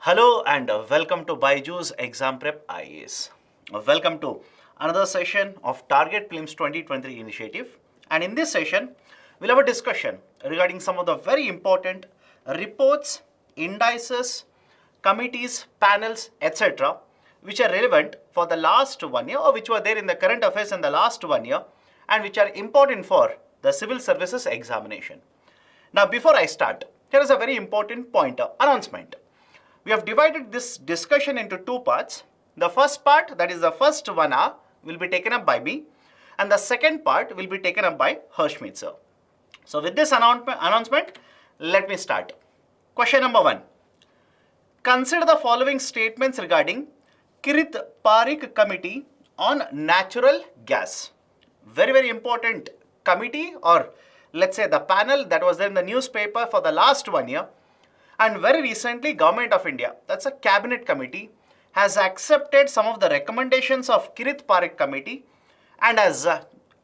Hello and welcome to BYJU'S Exam Prep IAS. Welcome to another session of Target Prelims 2023 initiative. And in this session, we'll have a discussion regarding some of the very important reports, indices, committees, panels, etc. which are relevant for the last 1 year or which were there in the current affairs in the last 1 year and which are important for the civil services examination. Now, before I start, here is a very important pointer announcement. We have divided this discussion into two parts. The first part, that is the first 1 hour, will be taken up by me, and the second part will be taken up by Harshmeet sir. So with this announcement, let me start. Question number 1. Consider the following statements regarding Kirit Parikh Committee on Natural Gas. Very important committee, or let's say the panel that was there in the newspaper for the last 1 year. And very recently, Government of India, that's a cabinet committee, has accepted some of the recommendations of Kirit Parikh Committee and has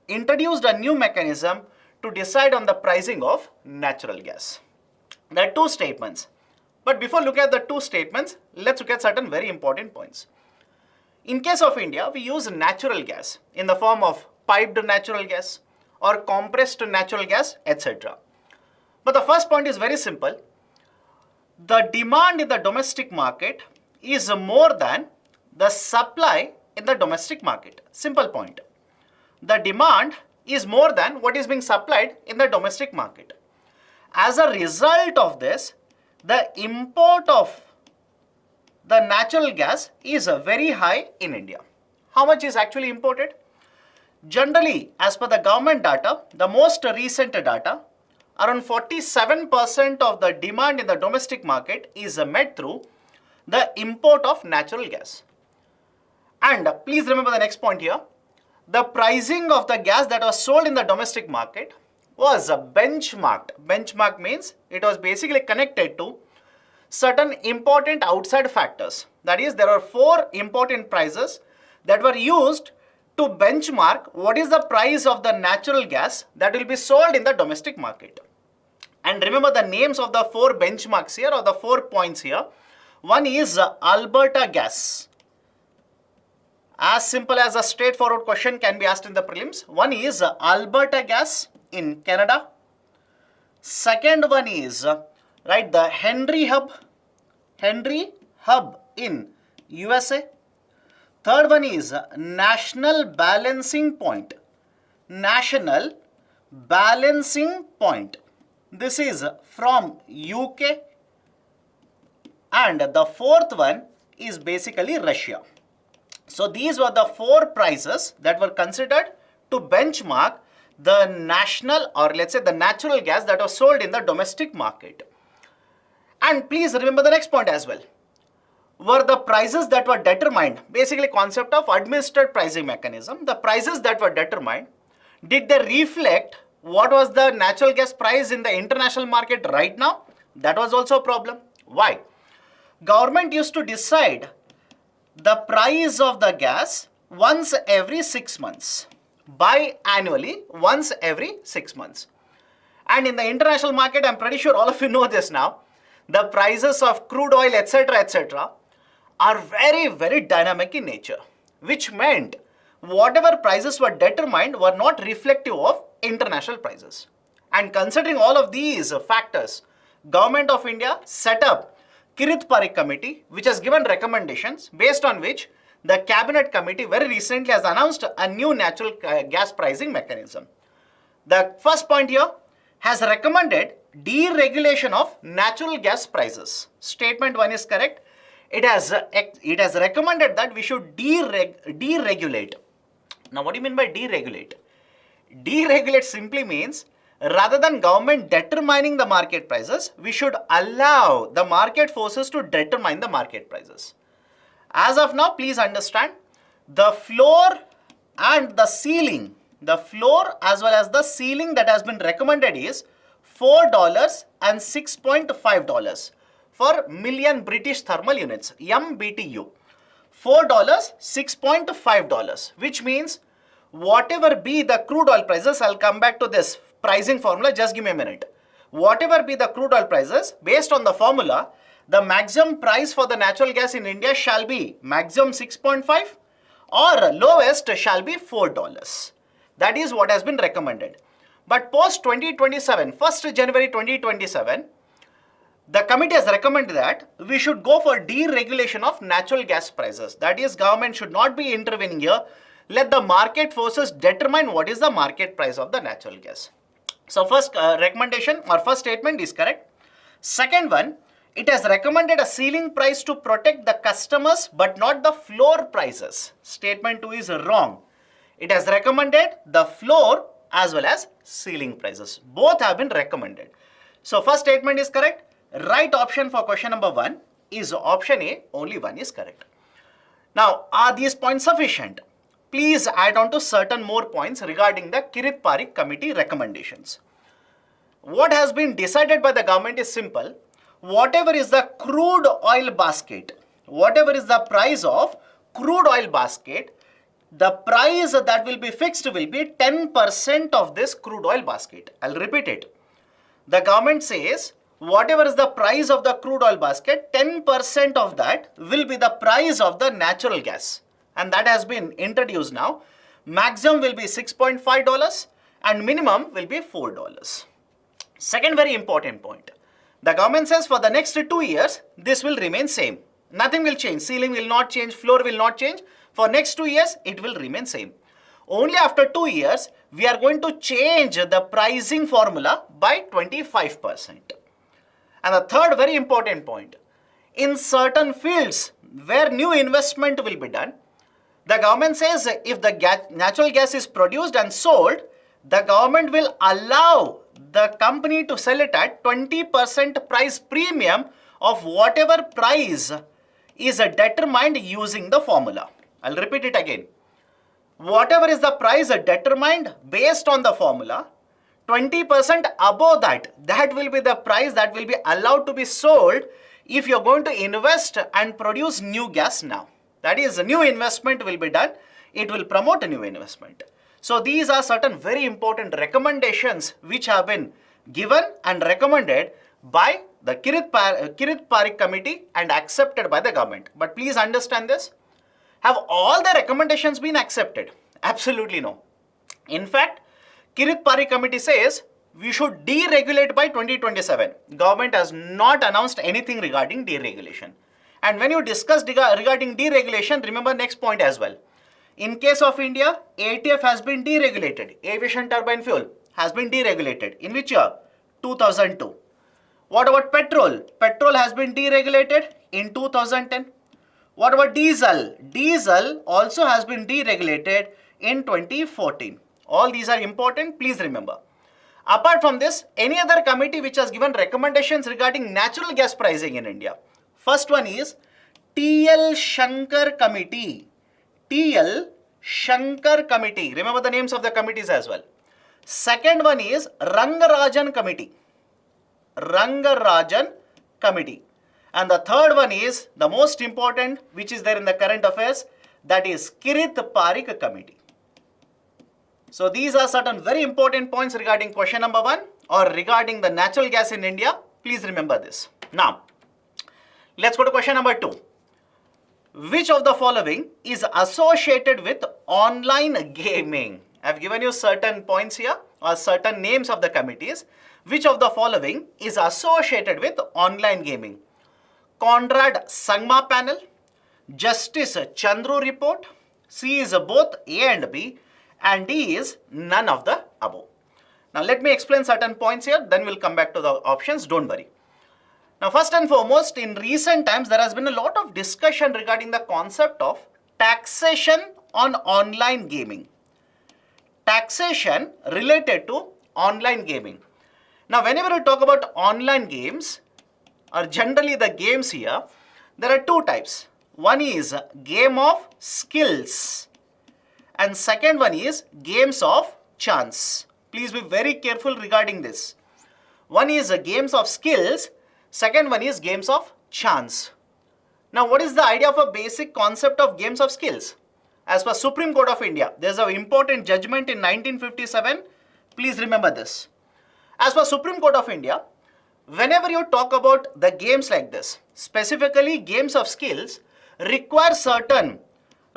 introduced a new mechanism to decide on the pricing of natural gas. There are two statements. But before looking at the two statements, let's look at certain very important points. In case of India, we use natural gas in the form of piped natural gas or compressed natural gas, etc. But the first point is very simple. The demand in the domestic market is more than the supply in the domestic market. Simple point. The demand is more than what is being supplied in the domestic market. As a result of this, the import of the natural gas is very high in India. How much is actually imported? Generally, as per the government data, the most recent data, around 47% of the demand in the domestic market is met through the import of natural gas. And please remember the next point here. The pricing of the gas that was sold in the domestic market was benchmarked. Benchmark means it was basically connected to certain important outside factors. That is, there are 4 important prices that were used to benchmark what is the price of the natural gas that will be sold in the domestic market. And remember the names of the 4 benchmarks here, or the 4 points here. One is Alberta gas. As simple as a straightforward question can be asked in the prelims. One is Alberta gas in Canada. Second one is the Henry Hub in USA. Third one is National Balancing Point. National Balancing Point. This is from UK. And the fourth one is basically Russia. So these were the 4 prices that were considered to benchmark the national, or let's say the natural gas that was sold in the domestic market. And please remember the next point as well. Were the prices that were determined, basically concept of administered pricing mechanism, the prices that were determined, did they reflect what was the natural gas price in the international market right now? That was also a problem. Why? Government used to decide the price of the gas once every 6 months, biannually, once every 6 months. And in the international market, I'm pretty sure all of you know this now, the prices of crude oil, etc., are very dynamic in nature, which meant whatever prices were determined were not reflective of international prices. And considering all of these factors, Government of India set up Kirit Parikh Committee, which has given recommendations based on which the Cabinet Committee very recently has announced a new natural gas pricing mechanism. The first point here has recommended deregulation of natural gas prices. Statement 1 is correct. It has recommended that we should deregulate. Now, what do you mean by deregulate? Deregulate simply means rather than government determining the market prices, we should allow the market forces to determine the market prices. As of now, please understand, the floor and the ceiling, the floor as well as the ceiling that has been recommended is $4 and $6.5 for million British thermal units, MBTU. $4, $6.5, which means whatever be the crude oil prices, I'll come back to this pricing formula, just give me a minute. Whatever be the crude oil prices, based on the formula, the maximum price for the natural gas in India shall be maximum 6.5 or lowest shall be $4. That is what has been recommended. But post 2027, 1st January 2027, the committee has recommended that we should go for deregulation of natural gas prices. That is, government should not be intervening here. Let the market forces determine what is the market price of the natural gas. So first recommendation or first statement is correct. Second one, it has recommended a ceiling price to protect the customers but not the floor prices. Statement 2 is wrong. It has recommended the floor as well as ceiling prices. Both have been recommended. So first statement is correct. Right option for question number 1 is option A. Only 1 is correct. Now, are these points sufficient? Please add on to certain more points regarding the Kirit Parikh committee recommendations. What has been decided by the government is simple. Whatever is the crude oil basket, whatever is the price of crude oil basket, the price that will be fixed will be 10% of this crude oil basket. I'll repeat it. The government says whatever is the price of the crude oil basket, 10% of that will be the price of the natural gas. And that has been introduced now. Maximum will be $6.5 and minimum will be $4. Second very important point. The government says for the next 2 years, this will remain same. Nothing will change. Ceiling will not change. Floor will not change. For next 2 years, it will remain same. Only after 2 years, we are going to change the pricing formula by 25%. And the third very important point. In certain fields where new investment will be done, the government says if the natural gas is produced and sold, the government will allow the company to sell it at 20% price premium of whatever price is determined using the formula. I'll repeat it again. Whatever is the price determined based on the formula, 20% above that will be the price that will be allowed to be sold if you're going to invest and produce new gas now. That is, a new investment will be done. It will promote a new investment. So these are certain very important recommendations which have been given and recommended by the Kirit Parikh committee and accepted by the government. But please understand this. Have all the recommendations been accepted? Absolutely no. In fact, Kirit Parikh committee says we should deregulate by 2027. Government has not announced anything regarding deregulation. And when you discuss regarding deregulation, remember next point as well. In case of India, ATF has been deregulated. Aviation turbine fuel has been deregulated. In which year? 2002. What about petrol? Petrol has been deregulated in 2010. What about diesel? Diesel also has been deregulated in 2014. All these are important. Please remember. Apart from this, any other committee which has given recommendations regarding natural gas pricing in India? First one is TL Shankar Committee. TL Shankar Committee. Remember the names of the committees as well. Second one is Rangarajan Committee. Rangarajan Committee. And the third one is the most important, which is there in the current affairs, that is Kirit Parikh Committee. So these are certain very important points regarding question number 1 or regarding the natural gas in India. Please remember this. Now, let's go to question number 2. Which of the following is associated with online gaming? I've given you certain points here or certain names of the committees. Which of the following is associated with online gaming? Conrad Sangma panel, Justice Chandru report, C is both A and B, and D is none of the above. Now let me explain certain points here, then we'll come back to the options, don't worry. Now first and foremost, in recent times there has been a lot of discussion regarding the concept of taxation on online gaming. Taxation related to online gaming. Now whenever we talk about online games, or generally the games here, there are two types. One is game of skills and second one is games of chance. Please be very careful regarding this. One is games of skills, second one is games of chance. Now what is the idea of a basic concept of games of skills? As per Supreme Court of India, there is an important judgment in 1957. Please remember this. As per Supreme Court of India, whenever you talk about the games like this, specifically games of skills, require certain,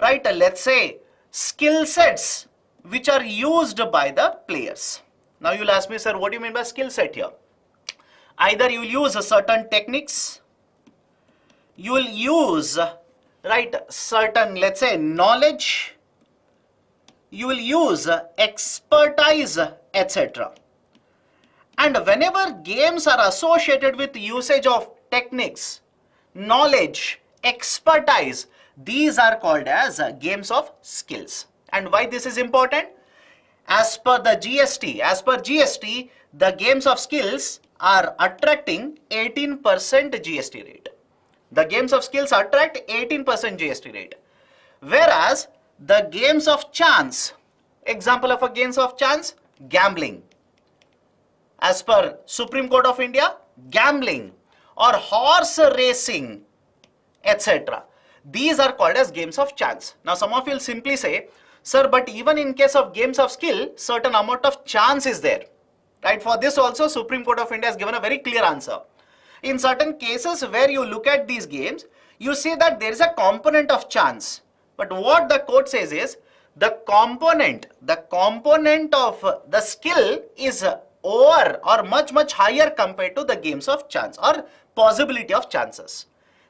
right, let's say skill sets which are used by the players. Now you'll ask me, sir, what do you mean by skill set here? Either you will use certain techniques, you will use, right, certain, let's say, knowledge, you will use expertise, etc. And whenever games are associated with usage of techniques, knowledge, expertise, these are called as games of skills. And why this is important? As per GST, the games of skills are attracting 18% GST rate. The games of skills attract 18% GST rate. Whereas the games of chance, example of a games of chance, gambling. As per Supreme Court of India, gambling or horse racing, etc. These are called as games of chance. Now some of you will simply say, sir, but even in case of games of skill, certain amount of chance is there. Right? For this also, Supreme Court of India has given a very clear answer. In certain cases where you look at these games, you see that there is a component of chance. But what the court says is, the component of the skill is over or much higher compared to the games of chance or possibility of chances.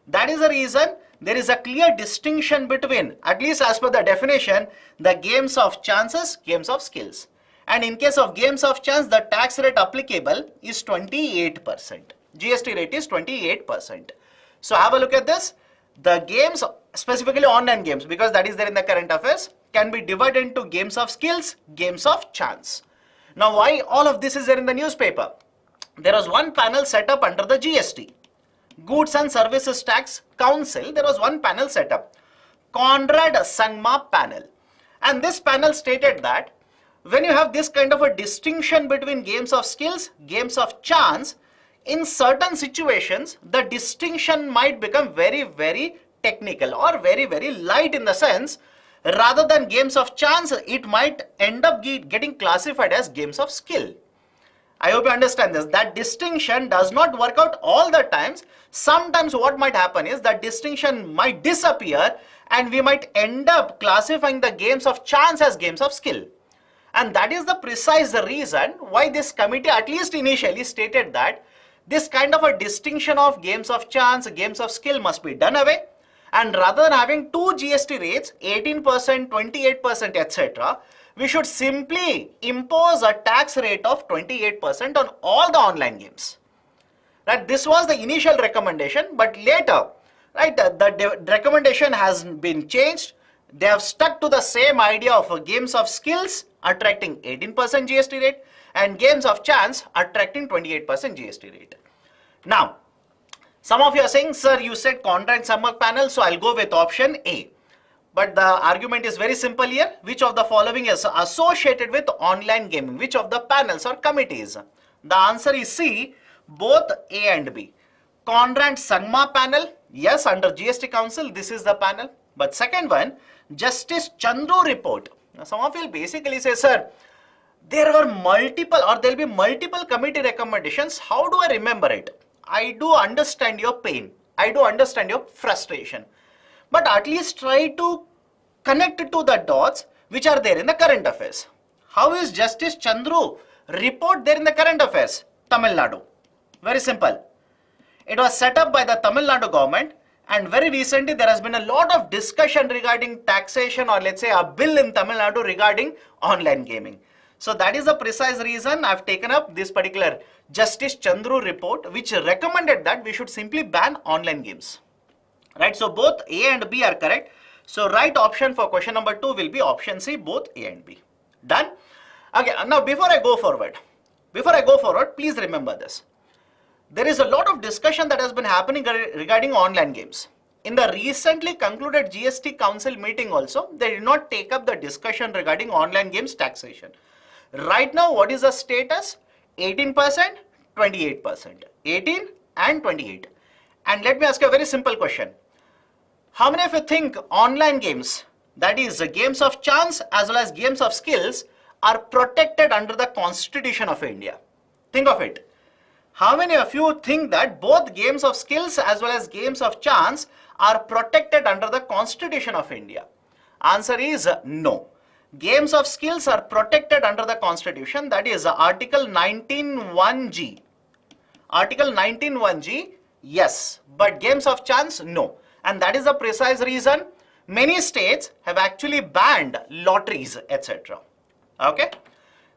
That is the reason there is a clear distinction between, at least as per the definition, the games of chances, games of skills. And in case of games of chance, the tax rate applicable is 28%. GST rate is 28%. So have a look at this. The games, specifically online games, because that is there in the current affairs, can be divided into games of skills, games of chance. Now why all of this is there in the newspaper? There was one panel set up under the GST, Goods and Services Tax Council. There was one panel set up, Conrad Sangma panel. And this panel stated that when you have this kind of a distinction between games of skills, games of chance, in certain situations, the distinction might become very technical or very light, in the sense, rather than games of chance, it might end up getting classified as games of skill. I hope you understand this. That distinction does not work out all the times. Sometimes what might happen is that distinction might disappear and we might end up classifying the games of chance as games of skill. And that is the precise reason why this committee, at least initially, stated that this kind of a distinction of games of chance, games of skill must be done away. And rather than having two GST rates, 18%, 28%, etc., we should simply impose a tax rate of 28% on all the online games. Right? This was the initial recommendation, but later, right, the recommendation has been changed. They have stuck to the same idea of games of skills attracting 18% GST rate and games of chance attracting 28% GST rate. Now, some of you are saying, sir, you said Conrad Sangma panel, so I'll go with option A. But the argument is very simple here. Which of the following is associated with online gaming? Which of the panels or committees? The answer is C, both A and B. Conrad Sangma panel, yes, under GST Council, this is the panel. But second one, Justice Chandru report. Now, some of you will basically say, sir, there were multiple or there will be multiple committee recommendations. How do I remember it? I do understand your pain. I do understand your frustration. But at least try to connect it to the dots which are there in the current affairs. How is Justice Chandru report there in the current affairs? Tamil Nadu. Very simple. It was set up by the Tamil Nadu government, and very recently there has been a lot of discussion regarding taxation, or let's say a bill in Tamil Nadu regarding online gaming. So that is the precise reason I've taken up this particular Justice Chandru report, which recommended that we should simply ban online games. Right, so both A and B are correct. So right option for question number 2 will be option C, both A and B. Done? Okay, now before I go forward, please remember this. There is a lot of discussion that has been happening regarding online games. In the recently concluded GST Council meeting also, they did not take up the discussion regarding online games taxation. Right now, what is the status? 18%, 28%. 18 and 28. And let me ask you a very simple question. How many of you think online games, that is games of chance as well as games of skills, are protected under the Constitution of India? Think of it. How many of you think that both games of skills as well as games of chance are protected under the Constitution of India? Answer is no. Games of skills are protected under the Constitution, that is Article 19(1)(g). Article 19(1)(g), yes, but games of chance, no. And that is the precise reason many states have actually banned lotteries, etc. Okay.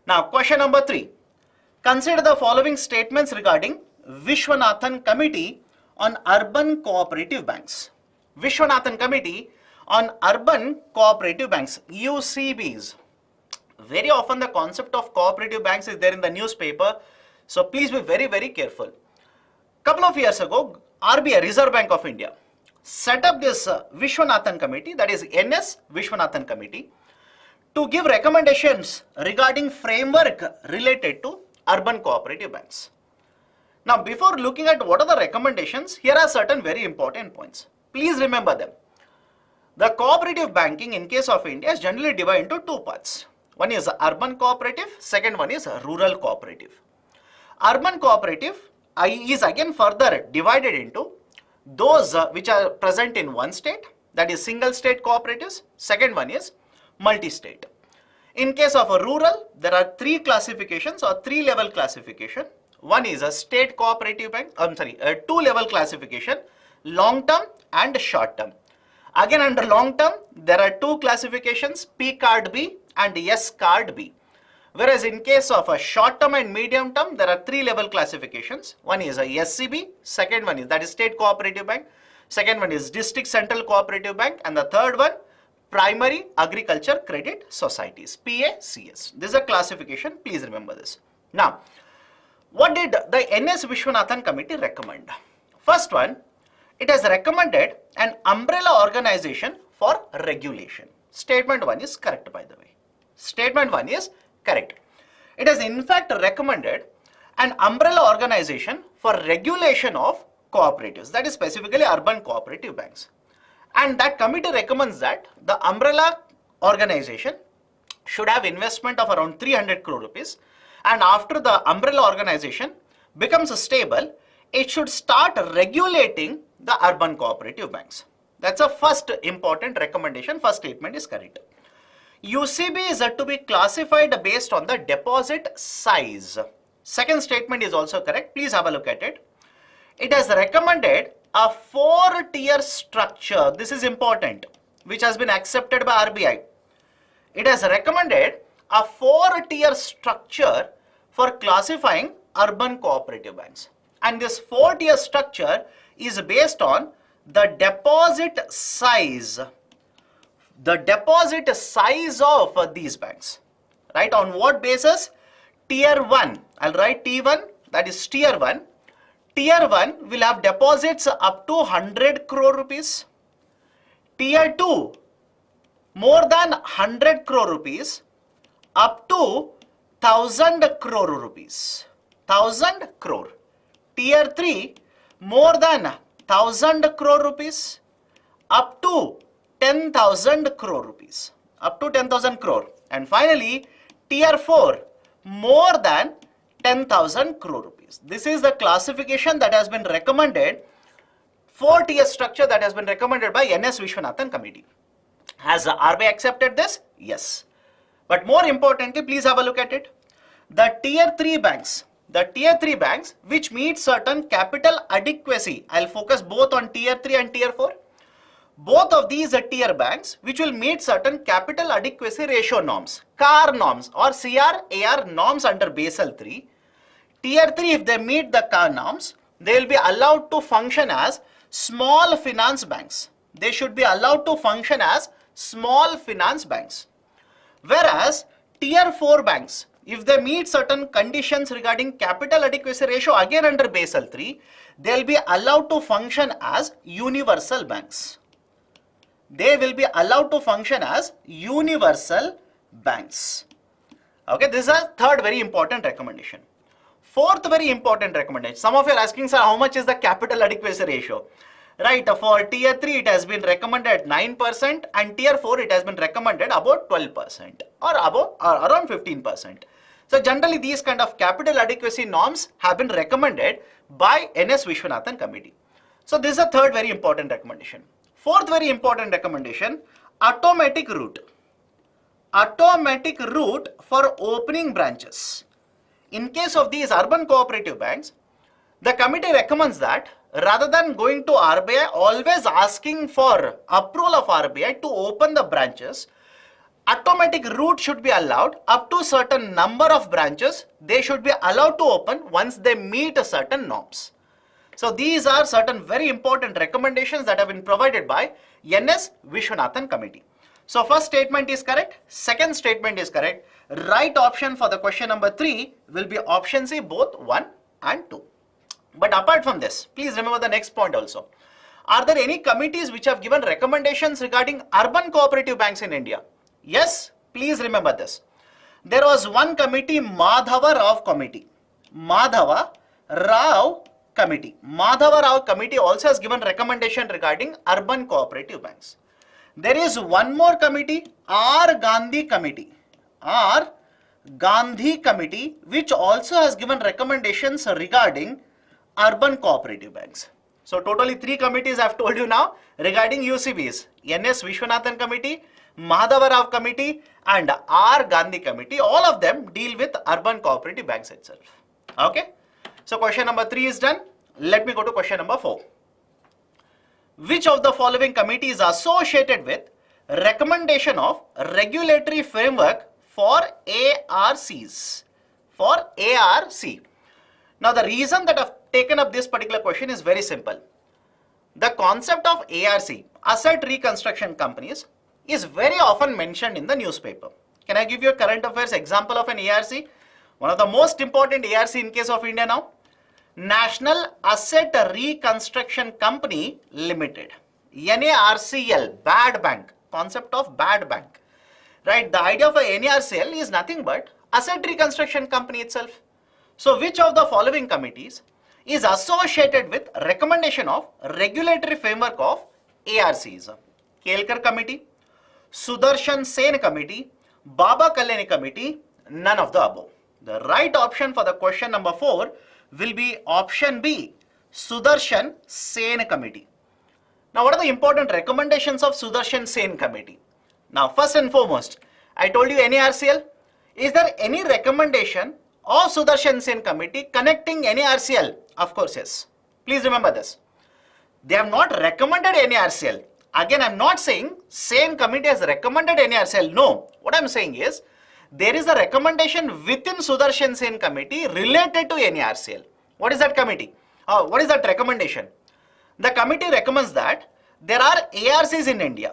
Now, question number 3. Consider the following statements regarding Vishwanathan Committee on Urban Cooperative Banks. Vishwanathan Committee on Urban Cooperative Banks, UCBs. Very often the concept of cooperative banks is there in the newspaper, so please be very, very careful. Couple of years ago, RBI, Reserve Bank of India, set up this Vishwanathan Committee, that is NS Vishwanathan Committee, to give recommendations regarding framework related to urban cooperative banks. Now, before looking at what are the recommendations, here are certain very important points. Please remember them. The cooperative banking in case of India is generally divided into two parts. One is urban cooperative, second one is rural cooperative. Urban cooperative is again further divided into those which are present in one state, that is single state cooperatives. Second one is multi-state. In case of a rural, there are three classifications or three-level classification. One is a state cooperative bank, a two-level classification, long-term and short-term. Again, under long-term, there are two classifications, P card B and S card B. Whereas in case of a short-term and medium-term, there are three-level classifications. One is a SCB, second one is, that is State Cooperative Bank, second one is District Central Cooperative Bank, and the third one, Primary Agriculture Credit Societies, PACS. This is a classification, please remember this. Now, what did the NS Vishwanathan Committee recommend? First one, it has recommended an umbrella organization for regulation. Statement 1 is correct, by the way. Statement 1 is correct. It has in fact recommended an umbrella organization for regulation of cooperatives, that is specifically urban cooperative banks. And that committee recommends that the umbrella organization should have investment of around 300 crore rupees, and after the umbrella organization becomes stable, it should start regulating the urban cooperative banks. That's a first important recommendation. First statement is correct. UCB is to be classified based on the deposit size. Second statement is also correct. Please have a look at it. It has recommended a 4-tier structure. This is important, which has been accepted by RBI. It has recommended a 4-tier structure for classifying urban cooperative banks. And this 4-tier structure is based on the deposit size. The deposit size of these banks. Right? On what basis? Tier 1. I'll write T1, that is Tier 1. Tier 1 will have deposits up to 100 crore rupees. Tier 2, more than 100 crore rupees up to 1000 crore rupees. 1000 crore. Tier 3, more than 1000 crore rupees up to 10,000 crore rupees. Up to 10,000 crore. And finally, Tier 4, more than 10,000 crore rupees. This is the classification that has been recommended, 4-tier structure that has been recommended by NS Vishwanathan Committee. Has RBI accepted this? Yes. But more importantly, please have a look at it. The Tier 3 banks, which meet certain capital adequacy. I'll focus both on Tier 3 and Tier 4. Both of these are tier banks which will meet certain capital adequacy ratio norms, CAR norms or CRAR norms under Basel III. Tier 3, if they meet the CAR norms, they will be allowed to function as small finance banks. They should be allowed to function as small finance banks. Whereas Tier 4 banks, if they meet certain conditions regarding capital adequacy ratio again under Basel III, they will be allowed to function as universal banks. They will be allowed to function as universal banks. Okay, this is a third very important recommendation. Fourth very important recommendation. Some of you are asking, sir, how much is the capital adequacy ratio? Right, for Tier 3 it has been recommended 9% and Tier 4 it has been recommended about 12% or above or around 15%. So generally these kind of capital adequacy norms have been recommended by NS Vishwanathan committee. So this is a third very important recommendation. Fourth very important recommendation, automatic route. Automatic route for opening branches. In case of these urban cooperative banks, the committee recommends that rather than going to RBI, always asking for approval of RBI to open the branches, automatic route should be allowed up to certain number of branches. They should be allowed to open once they meet a certain norms. So these are certain very important recommendations that have been provided by NS Vishwanathan committee. So first statement is correct, second statement is correct. Right option for the question number 3 will be option C, both 1 and 2. But apart from this, please remember the next point also. Are there any committees which have given recommendations regarding urban cooperative banks in India? Yes, please remember this. There was one committee, Madhava Rao committee. Madhava Rao committee. Madhava Rao committee also has given recommendation regarding urban cooperative banks. There is one more committee, R. Gandhi committee. R. Gandhi committee, which also has given recommendations regarding urban cooperative banks. So totally 3 committees I have told you now regarding UCBs. NS Vishwanathan committee, Madhava Rao committee and R. Gandhi committee. All of them deal with urban cooperative banks itself. Okay. So question number 3 is done. Let me go to question number 4. Which of the following committee is associated with recommendation of regulatory framework for ARCs? For ARC. Now the reason that I've taken up this particular question is very simple. The concept of ARC, asset reconstruction companies, is very often mentioned in the newspaper. Can I give you a current affairs example of an ARC? One of the most important ARC in case of India now. National Asset Reconstruction Company Limited. NARCL, bad bank. Concept of bad bank. Right? The idea of a NARCL is nothing but asset reconstruction company itself. So which of the following committees is associated with recommendation of regulatory framework of ARCs? Kelkar committee, Sudarshan Sen committee, Baba Kalyani committee, none of the above. The right option for the question number 4 will be option B, Sudarshan Sen committee. Now what are the important recommendations of Sudarshan Sen committee? Now first and foremost, I told you NARCL. Is there any recommendation of Sudarshan Sen committee connecting NARCL? Of course yes. Please remember this. They have not recommended NARCL. Again, I am not saying Sen committee has recommended NARCL. No. What I am saying is, there is a recommendation within Sudarshan Sen committee related to NARCL. What is that committee? What is that recommendation? The committee recommends that there are ARCs in India.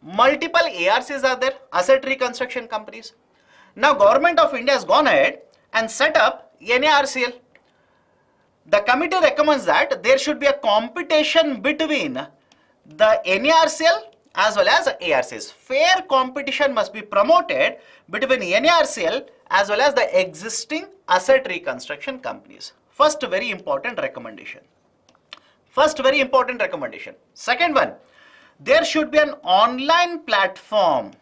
Multiple ARCs are there, asset reconstruction companies. Now Government of India has gone ahead and set up NARCL. The committee recommends that there should be a competition between the NARCL as well as ARCs. Fair competition must be promoted between NARCL as well as the existing asset reconstruction companies. First very important recommendation. First very important recommendation. Second one, there should be an online platform.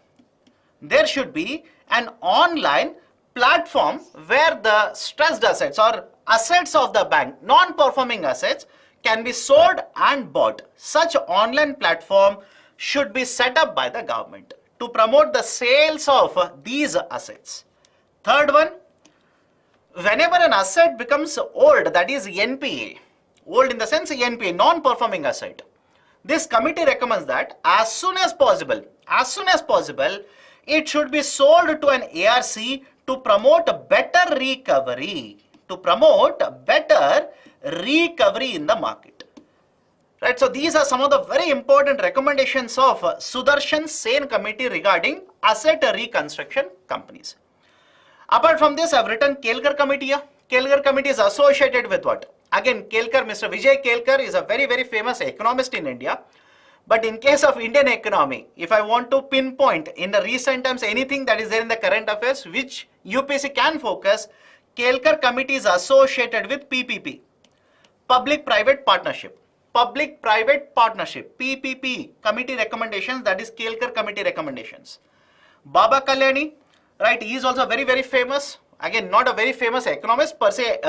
There should be an online platform where the stressed assets or assets of the bank, non-performing assets, can be sold and bought. Such online platform should be set up by the government to promote the sales of these assets. Third one, whenever an asset becomes old, that is NPA, old in the sense NPA, non-performing asset, this committee recommends that as soon as possible, it should be sold to an ARC to promote better recovery, in the market. Right, so these are some of the very important recommendations of Sudarshan Sen committee regarding asset reconstruction companies. Apart from this, I have written Kelkar committee here. Kelkar committee is associated with what? Again, Kelkar, Mr. Vijay Kelkar is a very, very famous economist in India. But in case of Indian economy, if I want to pinpoint in the recent times anything that is there in the current affairs which UPSC can focus, Kelkar committee is associated with PPP, Public-Private Partnership. Public-Private Partnership, PPP committee recommendations, that is Kelkar committee recommendations. Baba Kalyani, right, he is also very, very famous, again not a very famous economist per se,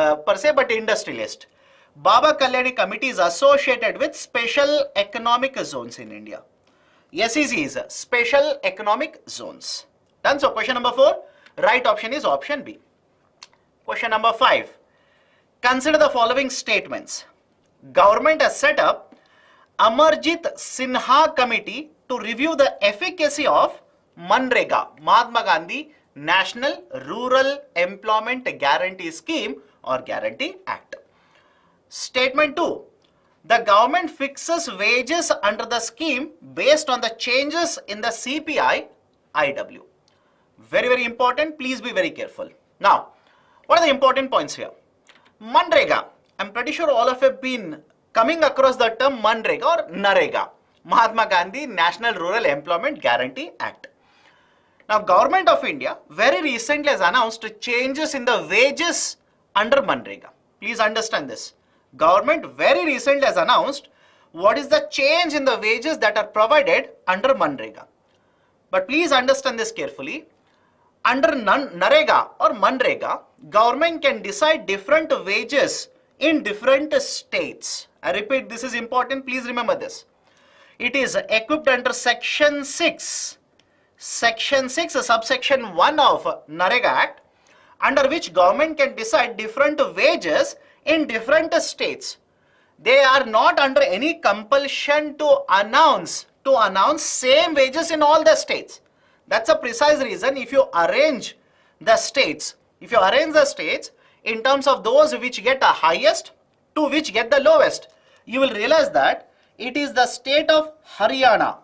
but industrialist. Baba Kalyani Committee is associated with special economic zones in India. SEZ is special economic zones. Done. So question number 4, right option is option B. Question number 5. Consider the following statements. Government has set up Amarjit Sinha Committee to review the efficacy of Manrega, Mahatma Gandhi National Rural Employment Guarantee Scheme or Guarantee Act. Statement 2. The government fixes wages under the scheme based on the changes in the CPI IW. Very, very important. Please be very careful. Now, what are the important points here? Manrega. I'm pretty sure all of you have been coming across the term Manrega or Narega. Mahatma Gandhi National Rural Employment Guarantee Act. Now, Government of India very recently has announced changes in the wages under Manrega. Please understand this. Government very recently has announced what is the change in the wages that are provided under Manrega. But please understand this carefully. Under Narega or Manrega, government can decide different wages in different states. I repeat, this is important. Please remember this. It is equipped under Section 6. Section 6, subsection 1 of Narega Act, under which government can decide different wages in different states. They are not under any compulsion to announce same wages in all the states. That's a precise reason. If you arrange the states, in terms of those which get the highest to which get the lowest, you will realize that it is the state of Haryana.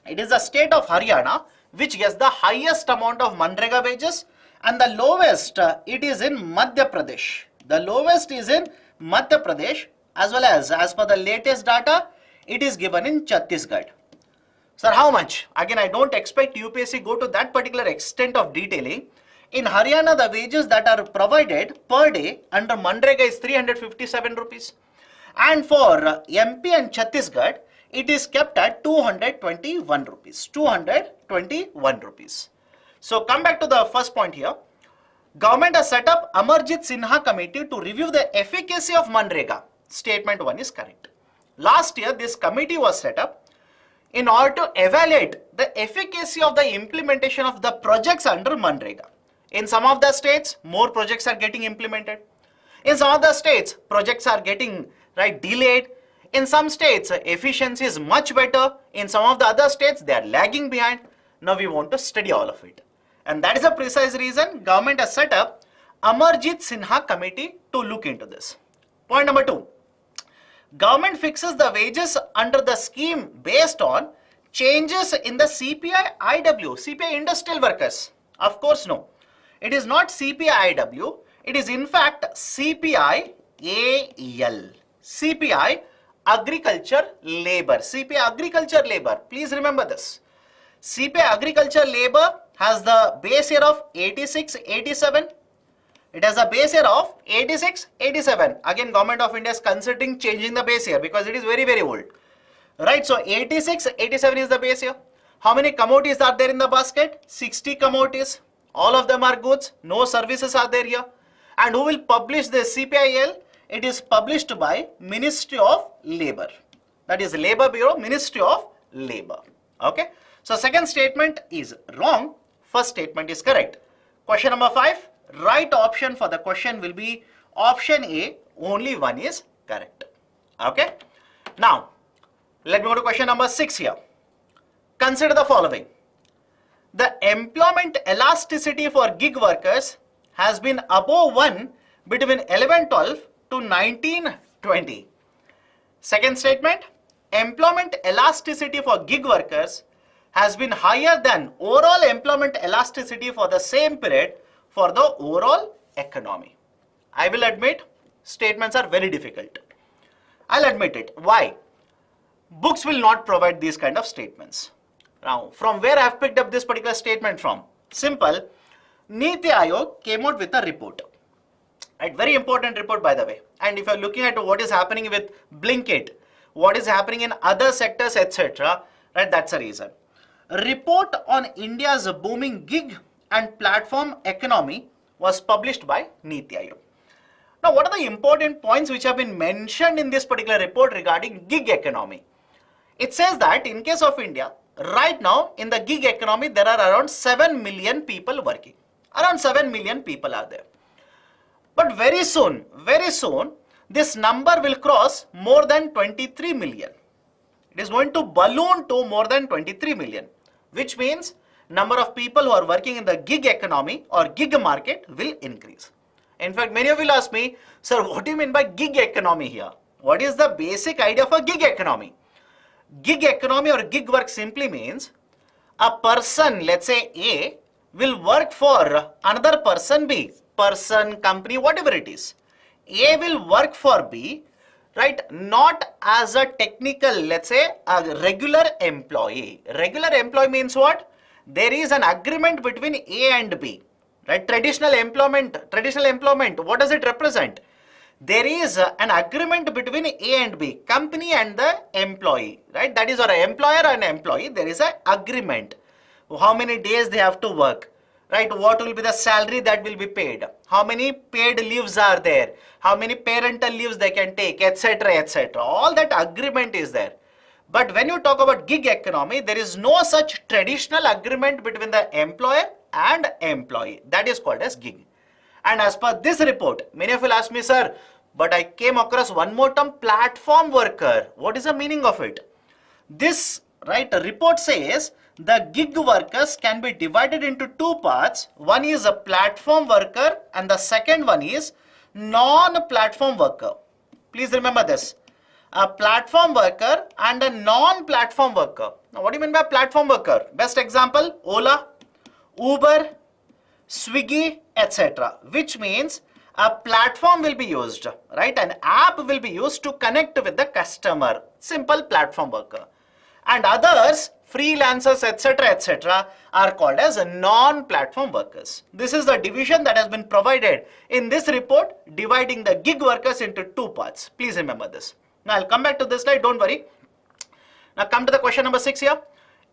It is the state of Haryana which gets the highest amount of Manrega wages, and the lowest it is in Madhya Pradesh. The lowest is in Madhya Pradesh, as well as per the latest data, it is given in Chhattisgarh. Sir, how much? Again, I don't expect UPSC go to that particular extent of detailing. In Haryana, the wages that are provided per day under Manrega is 357 rupees. And for MP and Chhattisgarh, it is kept at 221 rupees. 221 rupees. So come back to the first point here. Government has set up Amarjit Sinha Committee to review the efficacy of Manrega. Statement 1 is correct. Last year, this committee was set up in order to evaluate the efficacy of the implementation of the projects under Manrega. In some of the states, more projects are getting implemented. In some of the states, projects are getting delayed. In some states, efficiency is much better. In some of the other states, they are lagging behind. Now we want to study all of it. And that is a precise reason government has set up Amarjit Sinha Committee to look into this. Point number 2. Government fixes the wages under the scheme based on changes in the CPI IW, CPI industrial workers. Of course, no. It is not CPI IW. It is in fact CPI AL. CPI agriculture labor. CPI agriculture labor. Please remember this. CPI agriculture labor has the base year of 86-87. It has a base year of 86-87. Again, Government of India is considering changing the base year because it is very, very old. Right, so 86-87 is the base year. How many commodities are there in the basket? 60 commodities. All of them are goods. No services are there here. And who will publish the CPIL? It is published by Ministry of Labor. That is Labor Bureau, Ministry of Labor. Okay. So second statement is wrong. First statement is correct. Question number 5. Right option for the question will be option A. Only one is correct. Okay. Now, let me go to question number 6 here. Consider the following. The employment elasticity for gig workers has been above 1 between 11-12 to 19-20. Second statement, employment elasticity for gig workers has been higher than overall employment elasticity for the same period for the overall economy. I will admit statements are very difficult. I'll admit it. Why? Books will not provide these kind of statements. Now, from where I have picked up this particular statement from? Simple. Niti Aayog came out with a report. Right, very important report, by the way. And if you are looking at what is happening with Blinkit, what is happening in other sectors, etc., right, that's a reason. A report on India's booming gig and platform economy was published by Niti Aayog. Now, what are the important points which have been mentioned in this particular report regarding gig economy? It says that in case of India, right now in the gig economy, there are around 7 million people working. Around 7 million people are there. But very soon, this number will cross more than 23 million. It is going to balloon to more than 23 million, which means number of people who are working in the gig economy or gig market will increase. In fact, many of you will ask me, sir, what do you mean by gig economy here? What is the basic idea of a gig economy? Gig economy or gig work simply means a person, let's say A, will work for another person B, person, company, whatever it is. A will work for B, right? Not as a technical, let's say a regular employee. Regular employee means what? There is an agreement between A and B, right? Traditional employment, what does it represent? There is an agreement between A and B, company and the employee, right? That is, or an employer and employee, there is an agreement. How many days they have to work, right? What will be the salary that will be paid? How many paid leaves are there? How many parental leaves they can take, etc., etc. All that agreement is there. But when you talk about gig economy, there is no such traditional agreement between the employer and employee. That is called as gig. And as per this report, many of you will ask me, sir, but I came across one more term, platform worker. What is the meaning of it? This, right, report says the gig workers can be divided into two parts. One is a platform worker and the second one is non-platform worker. Please remember this. A platform worker and a non-platform worker. Now, what do you mean by platform worker? Best example, Ola, Uber, Swiggy, etc. Which means a platform will be used, right? An app will be used to connect with the customer. Simple platform worker. And others, freelancers, etc., etc., are called as non-platform workers. This is the division that has been provided in this report, dividing the gig workers into two parts. Please remember this. Now, I'll come back to this slide, don't worry. Now, come to the question number 6 here.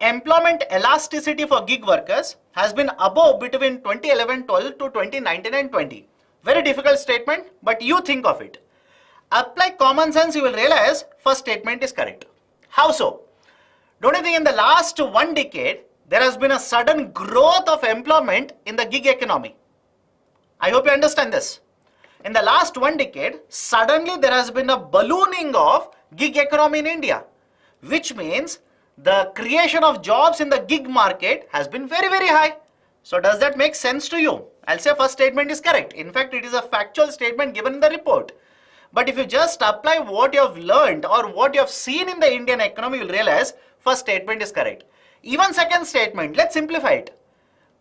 Employment elasticity for gig workers has been above between 2011-12 to 2019-20. Very difficult statement, but you think of it. Apply common sense, you will realize first statement is correct. How so? Don't you think in the last 1 decade, there has been a sudden growth of employment in the gig economy? I hope you understand this. In the last 1 decade, suddenly there has been a ballooning of gig economy in India, which means the creation of jobs in the gig market has been very, very high. So does that make sense to you? I'll say first statement is correct. In fact, it is a factual statement given in the report. But if you just apply what you have learned or what you have seen in the Indian economy, you'll realize first statement is correct. Even second statement, let's simplify it.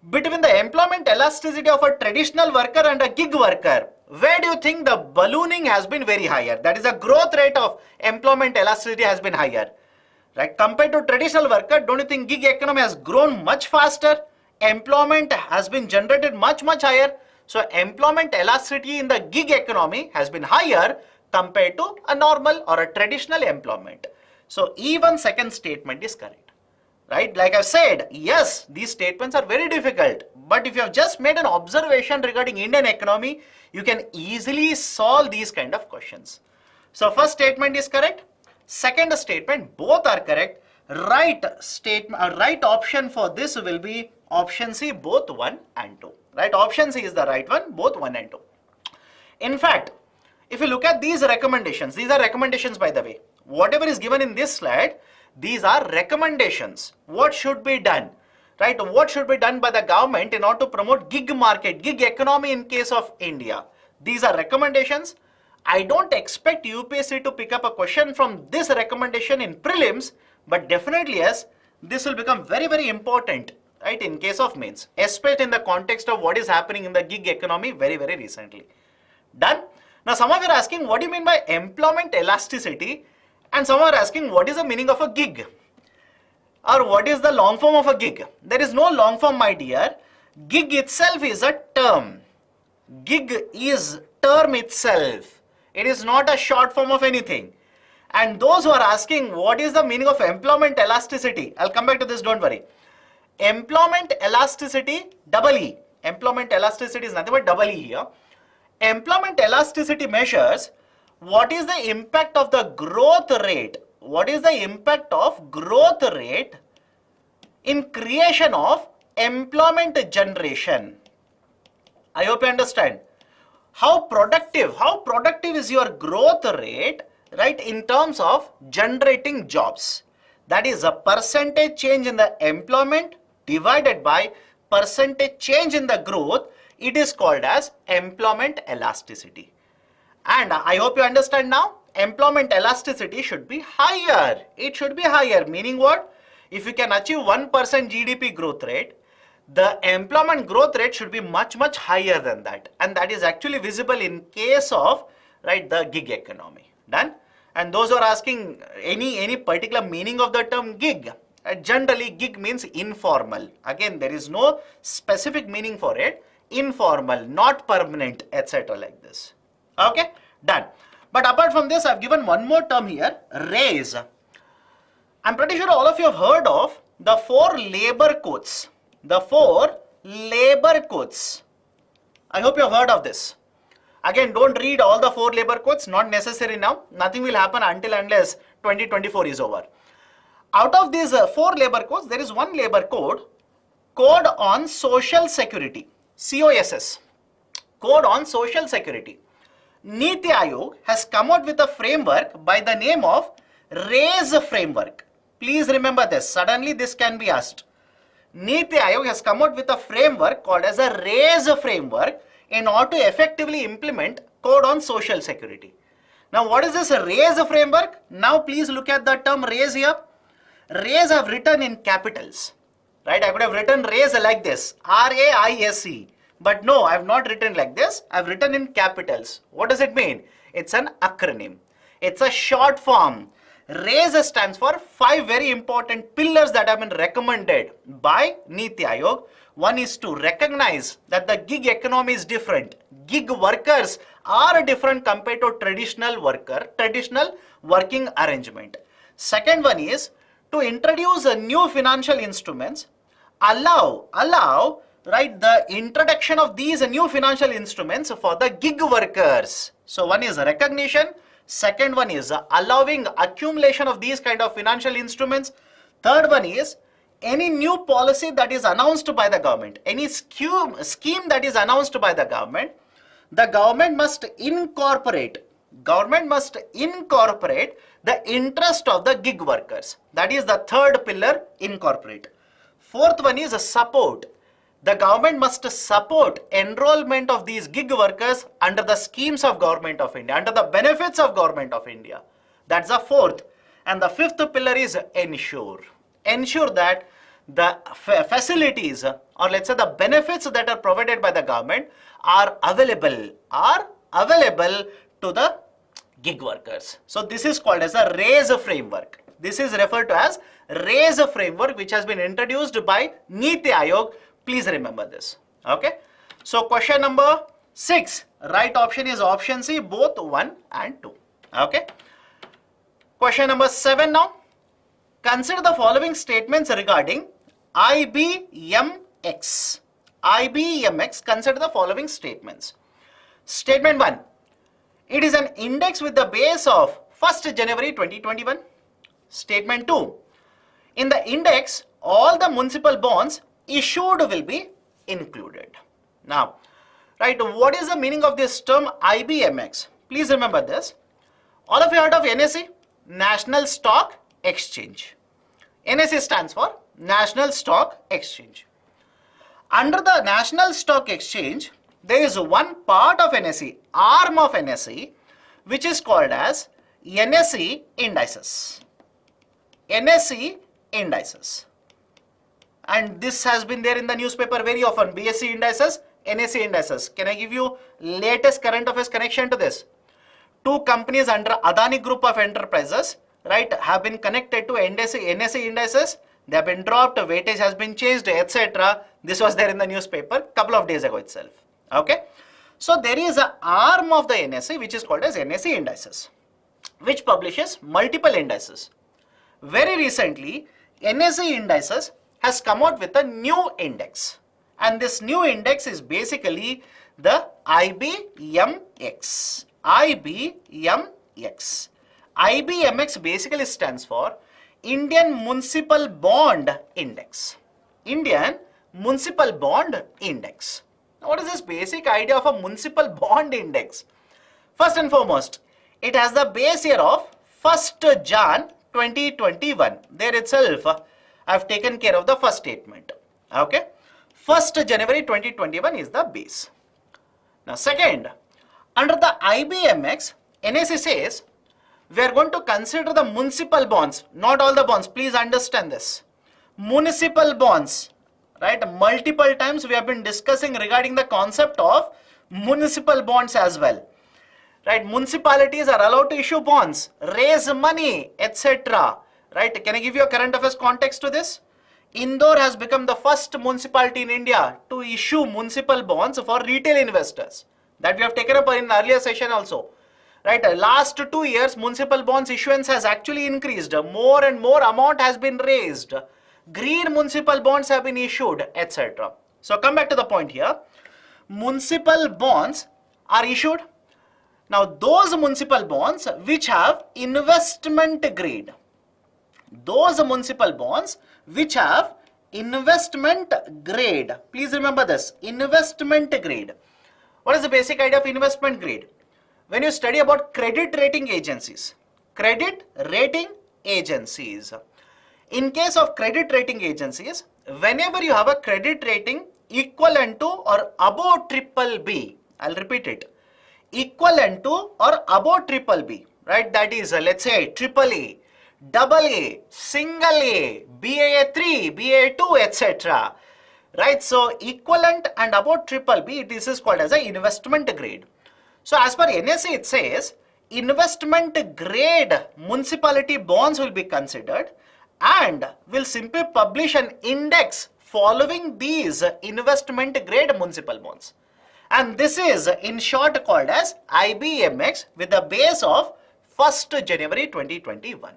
Between the employment elasticity of a traditional worker and a gig worker, where do you think the ballooning has been very higher? That is, the growth rate of employment elasticity has been higher. Right? Compared to traditional worker, don't you think gig economy has grown much faster? Employment has been generated much, much higher. So employment elasticity in the gig economy has been higher compared to a normal or a traditional employment. So even second statement is correct. Right? Like I said, yes, these statements are very difficult. But if you have just made an observation regarding Indian economy, you can easily solve these kind of questions. So first statement is correct. Second statement, both are correct. Right statement, right option for this will be option C, both 1 and 2. Right? Option C is the right one, both 1 and 2. In fact, if you look at these recommendations, these are recommendations by the way. Whatever is given in this slide, these are recommendations. What should be done? Right? What should be done by the government in order to promote gig market, gig economy in case of India? These are recommendations. I don't expect UPSC to pick up a question from this recommendation in prelims, but definitely yes, this will become very, very important, right, in case of mains, especially in the context of what is happening in the gig economy very, very recently. Done? Now, some of you are asking, what do you mean by employment elasticity? And some are asking, what is the meaning of a gig? Or what is the long form of a gig? There is no long form, my dear. Gig itself is a term. Gig is term itself. It is not a short form of anything. And those who are asking what is the meaning of employment elasticity, I'll come back to this, don't worry. Employment elasticity, double E. Employment elasticity is nothing but double E here. Employment elasticity measures what is the impact of the growth rate. What is the impact of growth rate in creation of employment generation? I hope you understand. How productive is your growth rate, right, in terms of generating jobs? That is a percentage change in the employment divided by percentage change in the growth. It is called as employment elasticity. And I hope you understand now, employment elasticity should be higher. It should be higher, meaning what? If you can achieve 1% GDP growth rate, the employment growth rate should be much higher than that. And that is actually visible in case of, right, the gig economy. Done? And those who are asking any particular meaning of the term gig, generally gig means informal. Again, there is no specific meaning for it. Informal, not permanent, etc. like this. Okay, done. But apart from this, I've given one more term here, raise. I'm pretty sure all of you have heard of the 4 labor codes. The 4 labor codes. I hope you have heard of this. Again, don't read all the 4 labor codes, not necessary now. Nothing will happen until unless 2024 is over. Out of these 4 labor codes, there is one labor code, Code on Social Security, COSS, Code on Social Security. Niti Aayog has come out with a framework by the name of RAISE framework. Please remember this. Suddenly this can be asked. Niti Aayog has come out with a framework called as a RAISE framework in order to effectively implement Code on Social Security. Now what is this RAISE framework? Now please look at the term RAISE here. RAISE I have written in capitals. Right? I could have written RAISE like this, R-A-I-S-E. But no, I have not written like this. I have written in capitals. What does it mean? It's an acronym. It's a short form. RAISE stands for 5 very important pillars that have been recommended by Niti Aayog. One is to recognize that the gig economy is different. Gig workers are different compared to traditional working arrangement. Second one is to introduce a new financial instruments, allow right, the introduction of these new financial instruments for the gig workers. So one is recognition. Second one is allowing accumulation of these kind of financial instruments. Third one is any new policy that is announced by the government, any scheme that is announced by the government must incorporate the interest of the gig workers. That is the third pillar, incorporate. Fourth one is support. The government must support enrollment of these gig workers under the schemes of Government of India, under the benefits of Government of India. That's the fourth. And the fifth pillar is ensure. Ensure that the facilities, or let's say the benefits that are provided by the government are available to the gig workers. So this is called as a RAISE framework. This is referred to as RAISE framework, which has been introduced by Niti Aayog. Please remember this. Okay. So question number 6, right option is option C, both 1 and 2. Okay. Question number 7 now. Consider the following statements regarding IBMX. IBMX, consider the following statements. Statement 1. It is an index with the base of 1st January 2021. Statement 2. In the index, all the municipal bonds issued will be included. Now, right, what is the meaning of this term IBMX? Please remember this. All of you heard of NSE? National Stock Exchange. NSE stands for National Stock Exchange. Under the National Stock Exchange, there is one part of NSE, arm of NSE, which is called as NSE Indices. NSE Indices. And this has been there in the newspaper very often. BSc Indices, NSE Indices. Can I give you latest current affairs connection to this? 2 companies under Adani Group of Enterprises, right, have been connected to NSE Indices. They have been dropped, weightage has been changed, etc. This was there in the newspaper couple of days ago itself. Okay. So there is an arm of the NSE which is called as NSE Indices, which publishes multiple indices. Very recently, NSE Indices has come out with a new index. And this new index is basically the IBMX. IBMX. IBMX basically stands for Indian Municipal Bond Index. Indian Municipal Bond Index. Now, what is this basic idea of a municipal bond index? First and foremost, it has the base year of 1st Jan 2021. There itself, I have taken care of the first statement. Okay. 1st January 2021 is the base. Now, second, under the IBMX, NSE says we are going to consider the municipal bonds, not all the bonds. Please understand this. Municipal bonds, right? Multiple times we have been discussing regarding the concept of municipal bonds as well. Right? Municipalities are allowed to issue bonds, raise money, etc. Right? Can I give you a current affairs context to this? Indore has become the first municipality in India to issue municipal bonds for retail investors. That we have taken up in earlier session also. Right? Last 2 years, municipal bonds issuance has actually increased. More and more amount has been raised. Green municipal bonds have been issued, etc. So come back to the point here. Municipal bonds are issued. Now those municipal bonds which have investment grade. Those municipal bonds which have investment grade. Please remember this. Investment grade. What is the basic idea of investment grade? When you study about credit rating agencies. Credit rating agencies. In case of credit rating agencies, whenever you have a credit rating equivalent to or above BBB, I'll repeat it, equivalent to or above BBB, right? That is, let's say AAA, AA, single A, BAA3, BAA2, etc. Right? So equivalent and above BBB, this is called as an investment grade. So as per NSE, it says investment grade municipality bonds will be considered and will simply publish an index following these investment grade municipal bonds. And this is in short called as IBMX with the base of 1st January 2021.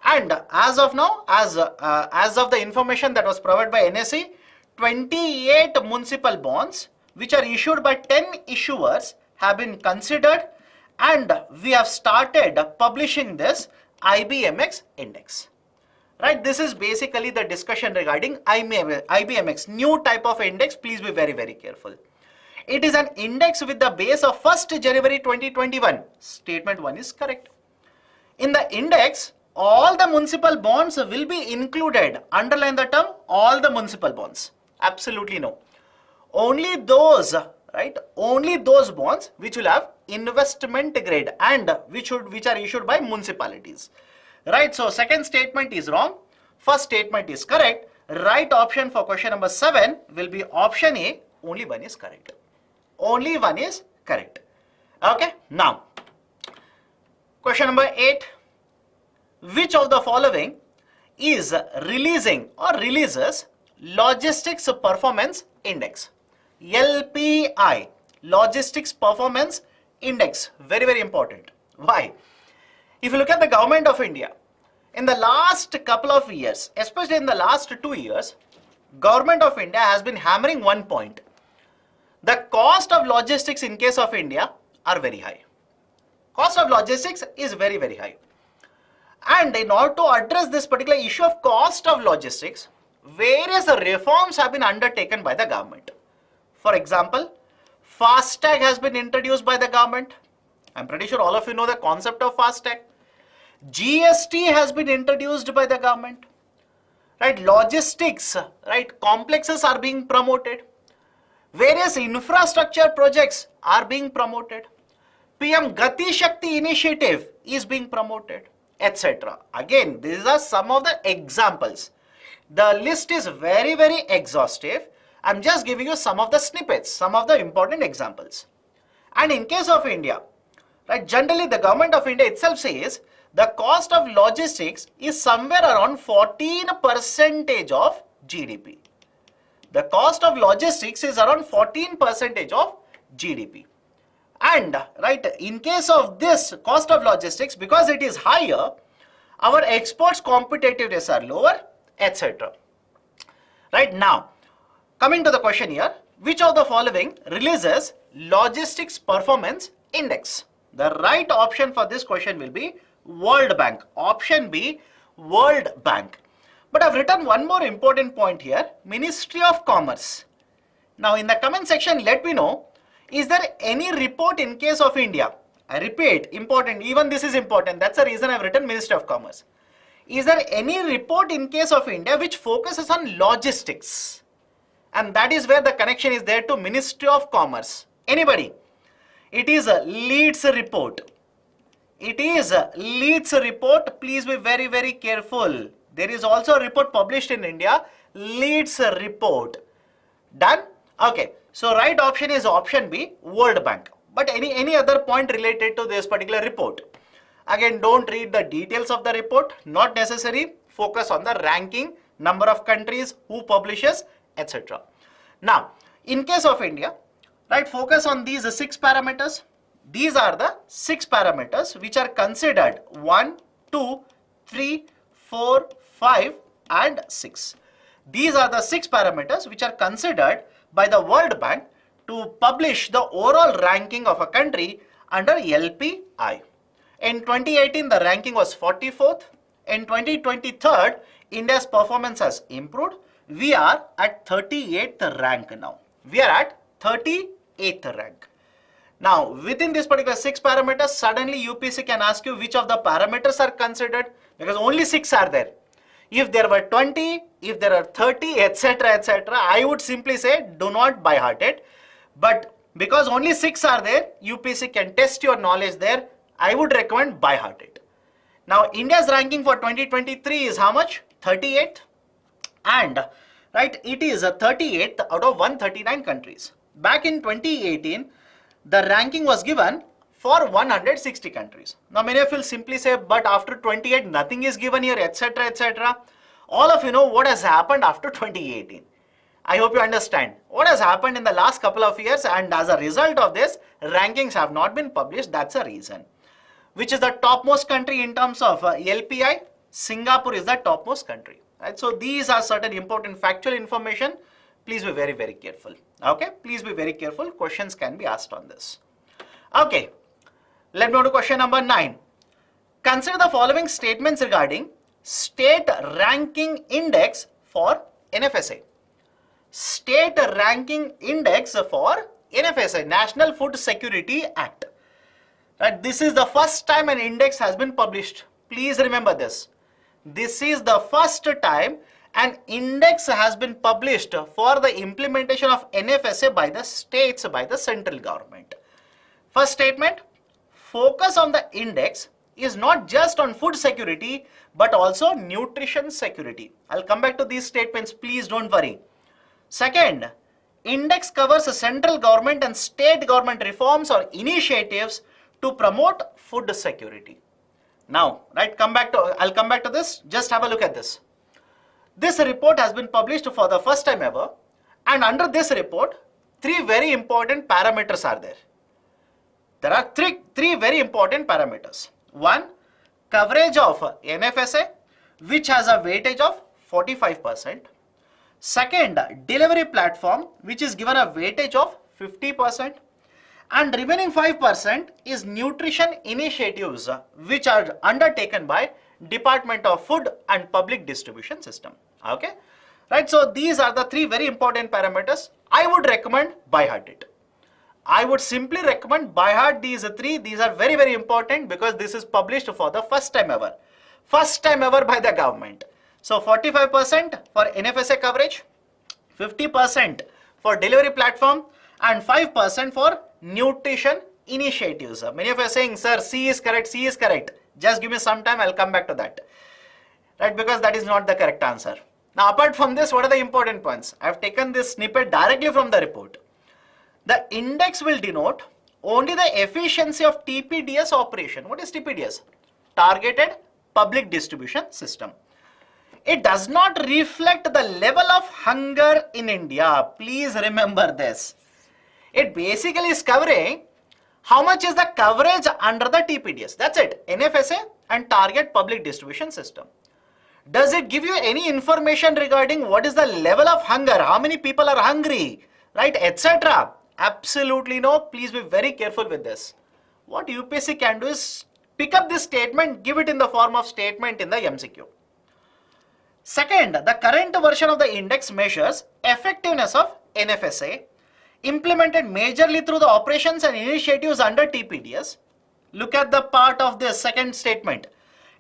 And as of now, as of the information that was provided by NSE, 28 municipal bonds which are issued by 10 issuers have been considered, and we have started publishing this IBMX index. Right, this is basically the discussion regarding IBMX, new type of index. Please be very, very careful. It is an index with the base of 1st January 2021. Statement 1 is correct. In the index, all the municipal bonds will be included. Underline the term, all the municipal bonds. Absolutely no. Only those, right? Only those bonds which will have investment grade and which are issued by municipalities. Right, so second statement is wrong. First statement is correct. Right option for question number 7 will be option A. Only one is correct. Only one is correct. Okay, now question number 8. Which of the following is releasing or releases Logistics Performance Index? LPI, Logistics Performance Index. Very, very important. Why? If you look at the government of India, in the last couple of years, especially in the last 2 years, government of India has been hammering one point. The cost of logistics in case of India are very high. Cost of logistics is very, very high. And in order to address this particular issue of cost of logistics, various reforms have been undertaken by the government. For example, FASTag has been introduced by the government. I'm pretty sure all of you know the concept of FASTag. GST has been introduced by the government. Right, logistics, right, complexes are being promoted. Various infrastructure projects are being promoted. PM Gati Shakti initiative is being promoted, etc. Again, these are some of the examples. The list is very, very exhaustive. I'm just giving you some of the snippets, some of the important examples. And in case of India, right, generally the government of India itself says the cost of logistics is somewhere around 14% of GDP. The cost of logistics is around 14% of GDP. And right, in case of this cost of logistics, because it is higher, our exports competitiveness are lower, etc. Right now, Coming to the question here, which of the following releases Logistics Performance Index? The right option for this question will be World Bank. Option B, World Bank. But I've written one more important point here, Ministry of Commerce. Now in the comment section, let me know, is there any report in case of India? I repeat, important, even this is important. That's the reason I've written Ministry of Commerce. Is there any report in case of India which focuses on logistics? And that is where the connection is there to Ministry of Commerce. Anybody? It is a Leeds report. It is a Leeds report. Please be very, very careful. There is also a report published in India, Leeds report. Done? Okay. So right option is option B, World Bank. But any other point related to this particular report? Again, don't read the details of the report. Not necessary. Focus on the ranking, number of countries, who publishes, etc. Now, in case of India, right, focus on these 6 parameters. These are the 6 parameters which are considered 1, 2, 3, 4, 5 and 6. These are the 6 parameters which are considered by the World Bank to publish the overall ranking of a country under LPI. In 2018, the ranking was 44th. In 2023, India's performance has improved. We are at 38th rank now. We are at 38th rank. Now, within this particular 6 parameters, suddenly UPSC can ask you which of the parameters are considered, because only 6 are there. If there were 20, if there are 30, etc., etc., I would simply say do not by heart it. But because only 6 are there, UPSC can test your knowledge there. I would recommend by heart it. Now, India's ranking for 2023 is how much? 38th. And right, it is a 38th out of 139 countries. Back in 2018, the ranking was given for 160 countries. Now, many of you will simply say, but after 28, nothing is given here, etc., etc. All of you know what has happened after 2018. I hope you understand what has happened in the last couple of years, and as a result of this, rankings have not been published. That's a reason. Which is the topmost country in terms of LPI? Singapore is the topmost country. Right? So these are certain important factual information. Please be very, very careful. Okay, please be very careful. Questions can be asked on this. Okay, let me go to question number 9. Consider the following statements regarding State Ranking Index for NFSA. State Ranking Index for NFSA, National Food Security Act. Right, this is the first time an index has been published. Please remember this. This is the first time an index has been published for the implementation of NFSA by the states, by the central government. First statement, focus on the index is not just on food security, but also nutrition security. I'll come back to these statements, please don't worry. Second, index covers central government and state government reforms or initiatives to promote food security. Now, right, I'll come back to this. Just have a look at this. This report has been published for the first time ever, and under this report, 3 very important parameters are there. There are three very important parameters. One, coverage of NFSA, which has a weightage of 45%. Second, delivery platform, which is given a weightage of 50%. And remaining 5% is nutrition initiatives, which are undertaken by Department of Food and Public Distribution System. Okay, right? So these are the 3 very important parameters. I would recommend by heart it. I would simply recommend by heart these 3. These are very, very important because this is published for the first time ever. First time ever by the government. So 45% for NFSA coverage, 50% for delivery platform, and 5% for nutrition initiatives. Many of you are saying, sir, C is correct, C is correct. Just give me some time, I'll come back to that. Right, because that is not the correct answer. Now, apart from this, what are the important points? I have taken this snippet directly from the report. The index will denote only the efficiency of TPDS operation. What is TPDS? Targeted Public Distribution System. It does not reflect the level of hunger in India. Please remember this. It basically is covering how much is the coverage under the TPDS. That's it. NFSA and Target Public Distribution System. Does it give you any information regarding what is the level of hunger, how many people are hungry, right, etc.? Absolutely no. Please be very careful with this. What UPSC can do is pick up this statement, give it in the form of statement in the MCQ. Second, the current version of the index measures effectiveness of NFSA implemented majorly through the operations and initiatives under TPDS. Look at the part of the second statement.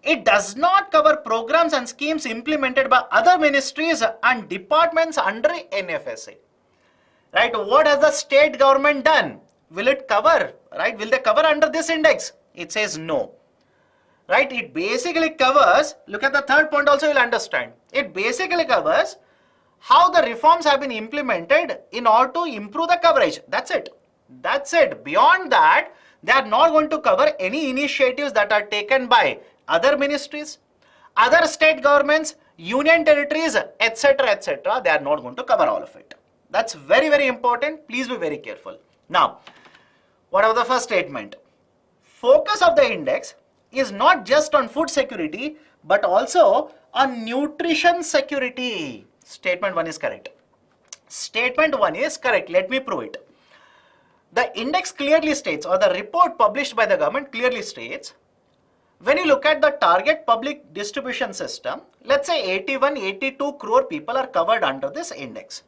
It does not cover programs and schemes implemented by other ministries and departments under NFSA. Right? What has the state government done? Will it cover? Right? Will they cover under this index? It says no. Right? It basically covers, look at the third point also, you'll understand. It basically covers how the reforms have been implemented in order to improve the coverage. That's it. That's it. Beyond that, they are not going to cover any initiatives that are taken by other ministries, other state governments, union territories, etc., etc. They are not going to cover all of it. That's very, very important. Please be very careful. Now, what about the first statement? Focus of the index is not just on food security, but also on nutrition security. Statement 1 is correct. Statement 1 is correct. Let me prove it. The index clearly states, or the report published by the government clearly states, when you look at the target public distribution system, let's say 81, 82 crore people are covered under this index.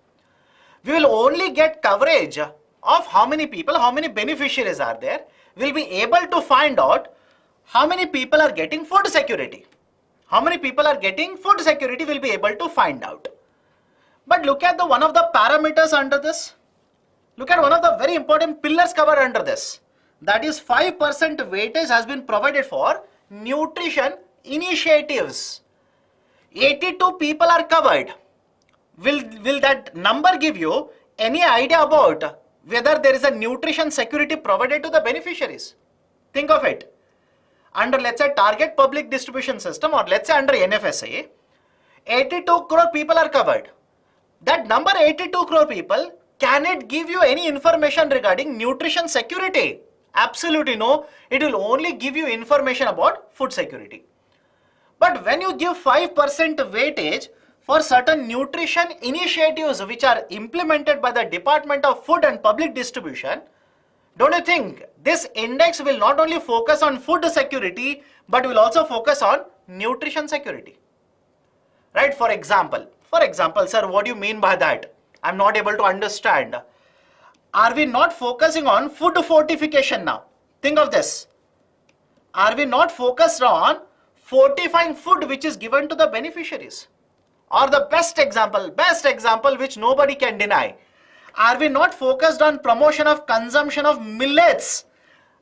We will only get coverage of how many people, how many beneficiaries are there. We'll be able to find out how many people are getting food security. How many people are getting food security we'll be able to find out. But look at the one of the parameters under this. Look at one of the very important pillars covered under this. That is 5% weightage has been provided for nutrition initiatives. 82 people are covered. Will that number give you any idea about whether there is a nutrition security provided to the beneficiaries? Think of it. Under, let's say, target public distribution system, or let's say under NFSA, 82 crore people are covered. That number 82 crore people, can it give you any information regarding nutrition security? Absolutely no. It will only give you information about food security. But when you give 5% weightage for certain nutrition initiatives which are implemented by the Department of Food and Public Distribution, don't you think this index will not only focus on food security, but will also focus on nutrition security? Right? For example, sir, what do you mean by that? I'm not able to understand. Are we not focusing on food fortification now? Think of this. Are we not focused on fortifying food which is given to the beneficiaries? Or the best example which nobody can deny. Are we not focused on promotion of consumption of millets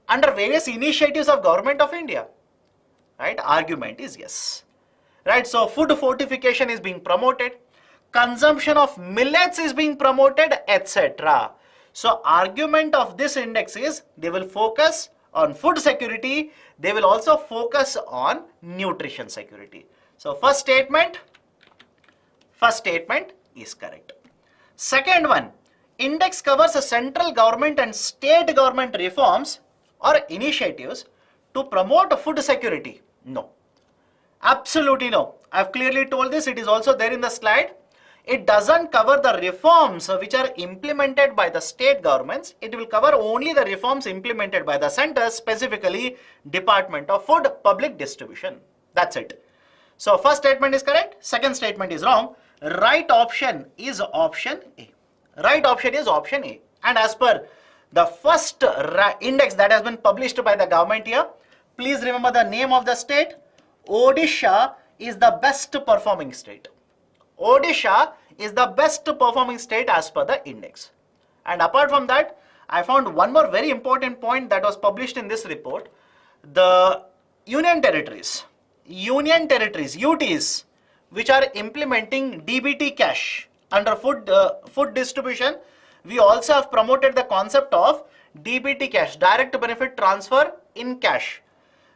under various initiatives of Government of India? Right? Argument is yes. Right? So food fortification is being promoted. Consumption of millets is being promoted, etc. So argument of this index is they will focus on food security. They will also focus on nutrition security. So first statement is correct. Second one, index covers a central government and state government reforms or initiatives to promote food security. No. Absolutely no. I've clearly told this. It is also there in the slide. It doesn't cover the reforms which are implemented by the state governments. It will cover only the reforms implemented by the center, specifically Department of Food Public Distribution. That's it. So first statement is correct. Second statement is wrong. Right option is option A. Right option is option A. And as per the first index that has been published by the government here, please remember the name of the state. Odisha is the best performing state. Odisha is the best performing state as per the index. And apart from that, I found one more very important point that was published in this report. The union territories, UTs, which are implementing DBT cash under food distribution, we also have promoted the concept of DBT cash, direct benefit transfer in cash.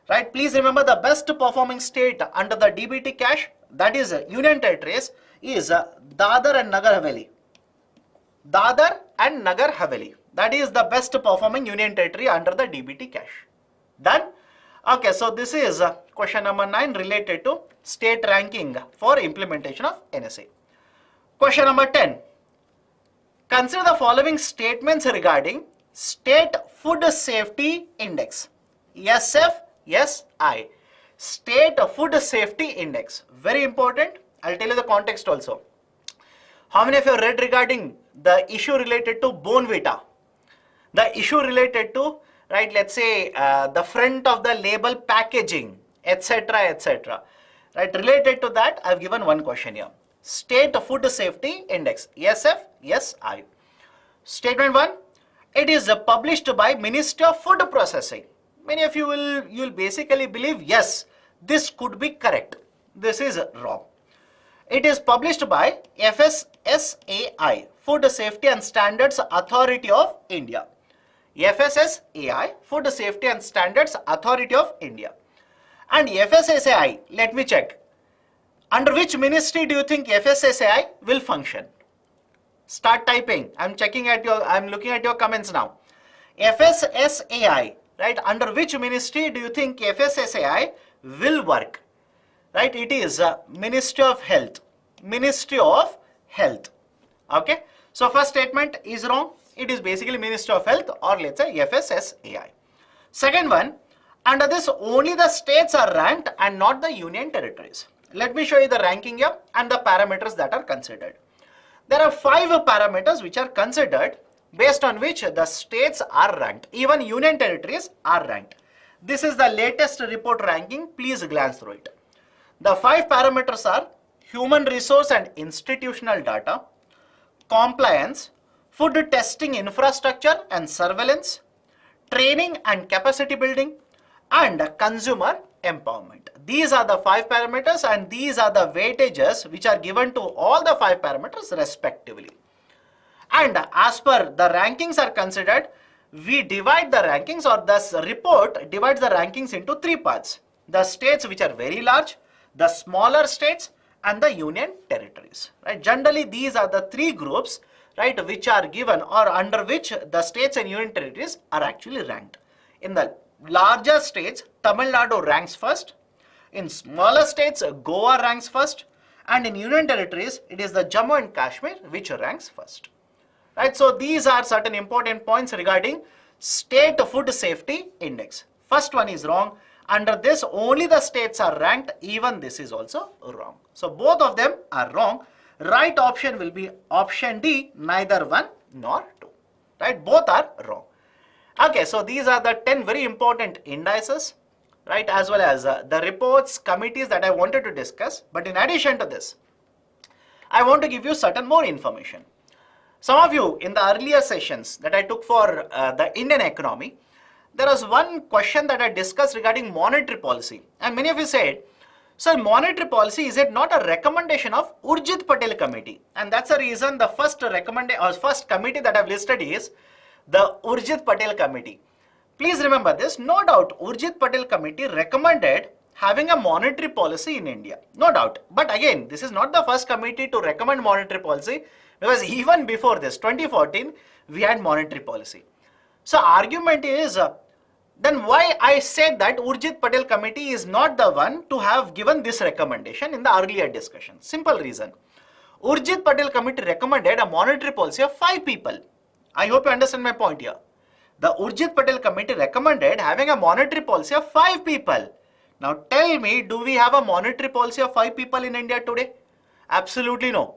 Right? Please remember the best performing state under the DBT cash, that is union territories, is Dadar and Nagar Haveli. Dadar and Nagar Haveli. That is the best performing union territory under the DBT cash. Done? Okay, so this is question number 9 related to state ranking for implementation of NSA. Question number 10. Consider the following statements regarding State Food Safety Index. SFSI. State Food Safety Index. Very important. I'll tell you the context also. How many of you have read regarding the issue related to Bone Vita? The issue related to, right, let's say the front of the label packaging, etc., etc. Right, related to that, I've given one question here. State Food Safety Index, SFSI. Statement 1, it is published by Ministry of Food Processing. Many of you will basically believe, yes, this could be correct. This is wrong. It is published by FSSAI, Food Safety and Standards Authority of India. FSSAI, Food Safety and Standards Authority of India. And FSSAI, let me check. Under which ministry do you think FSSAI will function? Start typing. I'm looking at your comments now. FSSAI, right? Under which ministry do you think FSSAI will work? Right? It is Ministry of Health. Ministry of Health. Okay. So first statement is wrong. It is basically Ministry of Health, or let's say FSSAI. Second one, under this only the states are ranked and not the union territories. Let me show you the ranking here and the parameters that are considered. There are 5 parameters which are considered based on which the states are ranked. Even union territories are ranked. This is the latest report ranking. Please glance through it. The 5 parameters are human resource and institutional data, compliance, food testing infrastructure and surveillance, training and capacity building, and consumer empowerment. These are the 5 parameters, and these are the weightages which are given to all the 5 parameters respectively. And as per the rankings are considered, we divide the rankings, or this report divides the rankings into 3 parts. The states which are very large, the smaller states, and the union territories. Right? Generally, these are the 3 groups, right, which are given, or under which the states and union territories are actually ranked. In the larger states, Tamil Nadu ranks first. In smaller states, Goa ranks first. And in union territories, it is the Jammu and Kashmir which ranks first. Right? So these are certain important points regarding State Food Safety Index. First one is wrong. Under this, only the states are ranked. Even this is also wrong. So both of them are wrong. Right option will be option D, neither 1 nor 2. Right? Both are wrong. Okay, so these are the 10 very important indices, right, as well as the reports, committees that I wanted to discuss. But in addition to this, I want to give you certain more information. Some of you in the earlier sessions that I took for the Indian economy, there was one question that I discussed regarding monetary policy. And many of you said, sir, monetary policy, is it not a recommendation of Urjit Patel committee? And that's the reason the first committee that I've listed is the Urjit Patel committee. Please remember this, no doubt Urjit Patel committee recommended having a monetary policy in India, no doubt. But again, this is not the first committee to recommend monetary policy, because even before this, 2014, we had monetary policy. So argument is, then why I said that Urjit Patel committee is not the one to have given this recommendation in the earlier discussion? Simple reason. Urjit Patel committee recommended a monetary policy of 5 people. I hope you understand my point here. The Urjit Patel committee recommended having a monetary policy of 5 people. Now tell me, do we have a monetary policy of 5 people in India today? Absolutely no.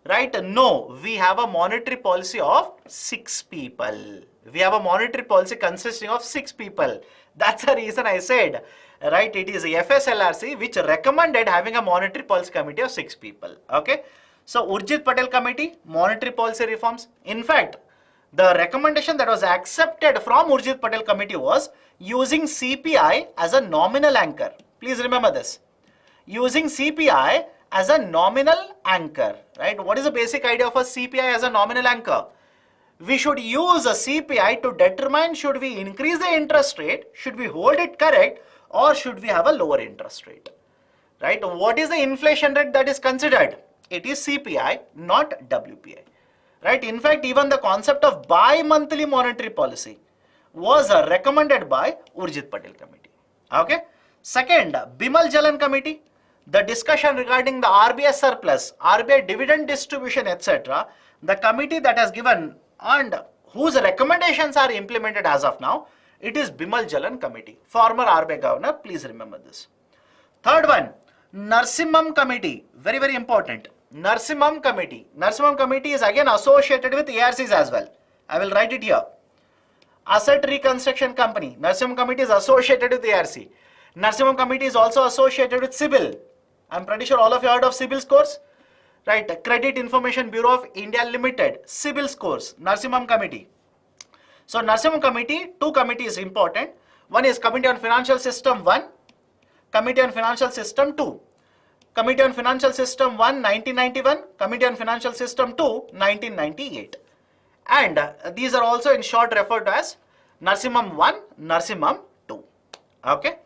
Right? No, we have a monetary policy of 6 people. We have a monetary policy consisting of 6 people. That's the reason I said, right, it is FSLRC which recommended having a monetary policy committee of 6 people. Okay. So Urjit Patel committee, monetary policy reforms. In fact, the recommendation that was accepted from Urjit Patel committee was using CPI as a nominal anchor. Please remember this. Using CPI as a nominal anchor, right? What is the basic idea of a CPI as a nominal anchor? We should use a CPI to determine should we increase the interest rate, should we hold it correct, or should we have a lower interest rate, right? What is the inflation rate that is considered? It is CPI, not WPI. Right? In fact, even the concept of bi-monthly monetary policy was recommended by Urjit Patel committee. Okay. Second, Bimal Jalan Committee, the discussion regarding the RBI surplus, RBI dividend distribution, etc. The committee that has given and whose recommendations are implemented as of now, it is Bimal Jalan Committee, former RBI governor, please remember this. Third one, Narsimham Committee, very, very important. Narsimham Committee. Narsimham Committee is again associated with ARCs as well. I will write it here. Asset Reconstruction Company. Narsimham Committee is associated with ARC. Narsimham Committee is also associated with CIBIL. I'm pretty sure all of you heard of CIBIL scores. Right, Credit Information Bureau of India Limited, CIBIL scores, Narsimham Committee. So Narsimham Committee, two committees important. One is Committee on Financial System 1, Committee on Financial System 2. Committee on Financial System 1, 1991, Committee on Financial System 2, 1998. And these are also in short referred to as Narsimham 1, Narsimham 2. Okay.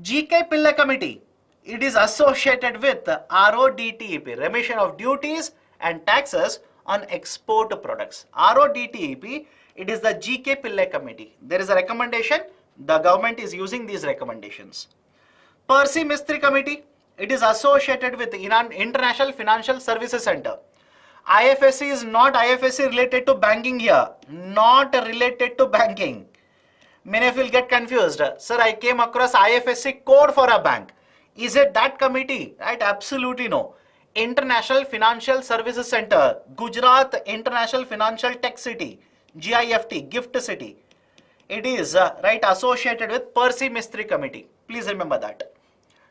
GK Pillai Committee. It is associated with RODTEP, Remission of Duties and Taxes on Export Products. RODTEP, it is the GK Pillai Committee. There is a recommendation. The government is using these recommendations. Percy Mistry Committee, it is associated with International Financial Services Center. IFSC is not IFSC related to banking here. Not related to banking. Many of you will get confused. Sir, I came across IFSC code for a bank. Is it that committee? Right? Absolutely no. International Financial Services Center, Gujarat International Financial Tech City, GIFT, Gift City. It is right associated with Percy Mistry Committee. Please remember that.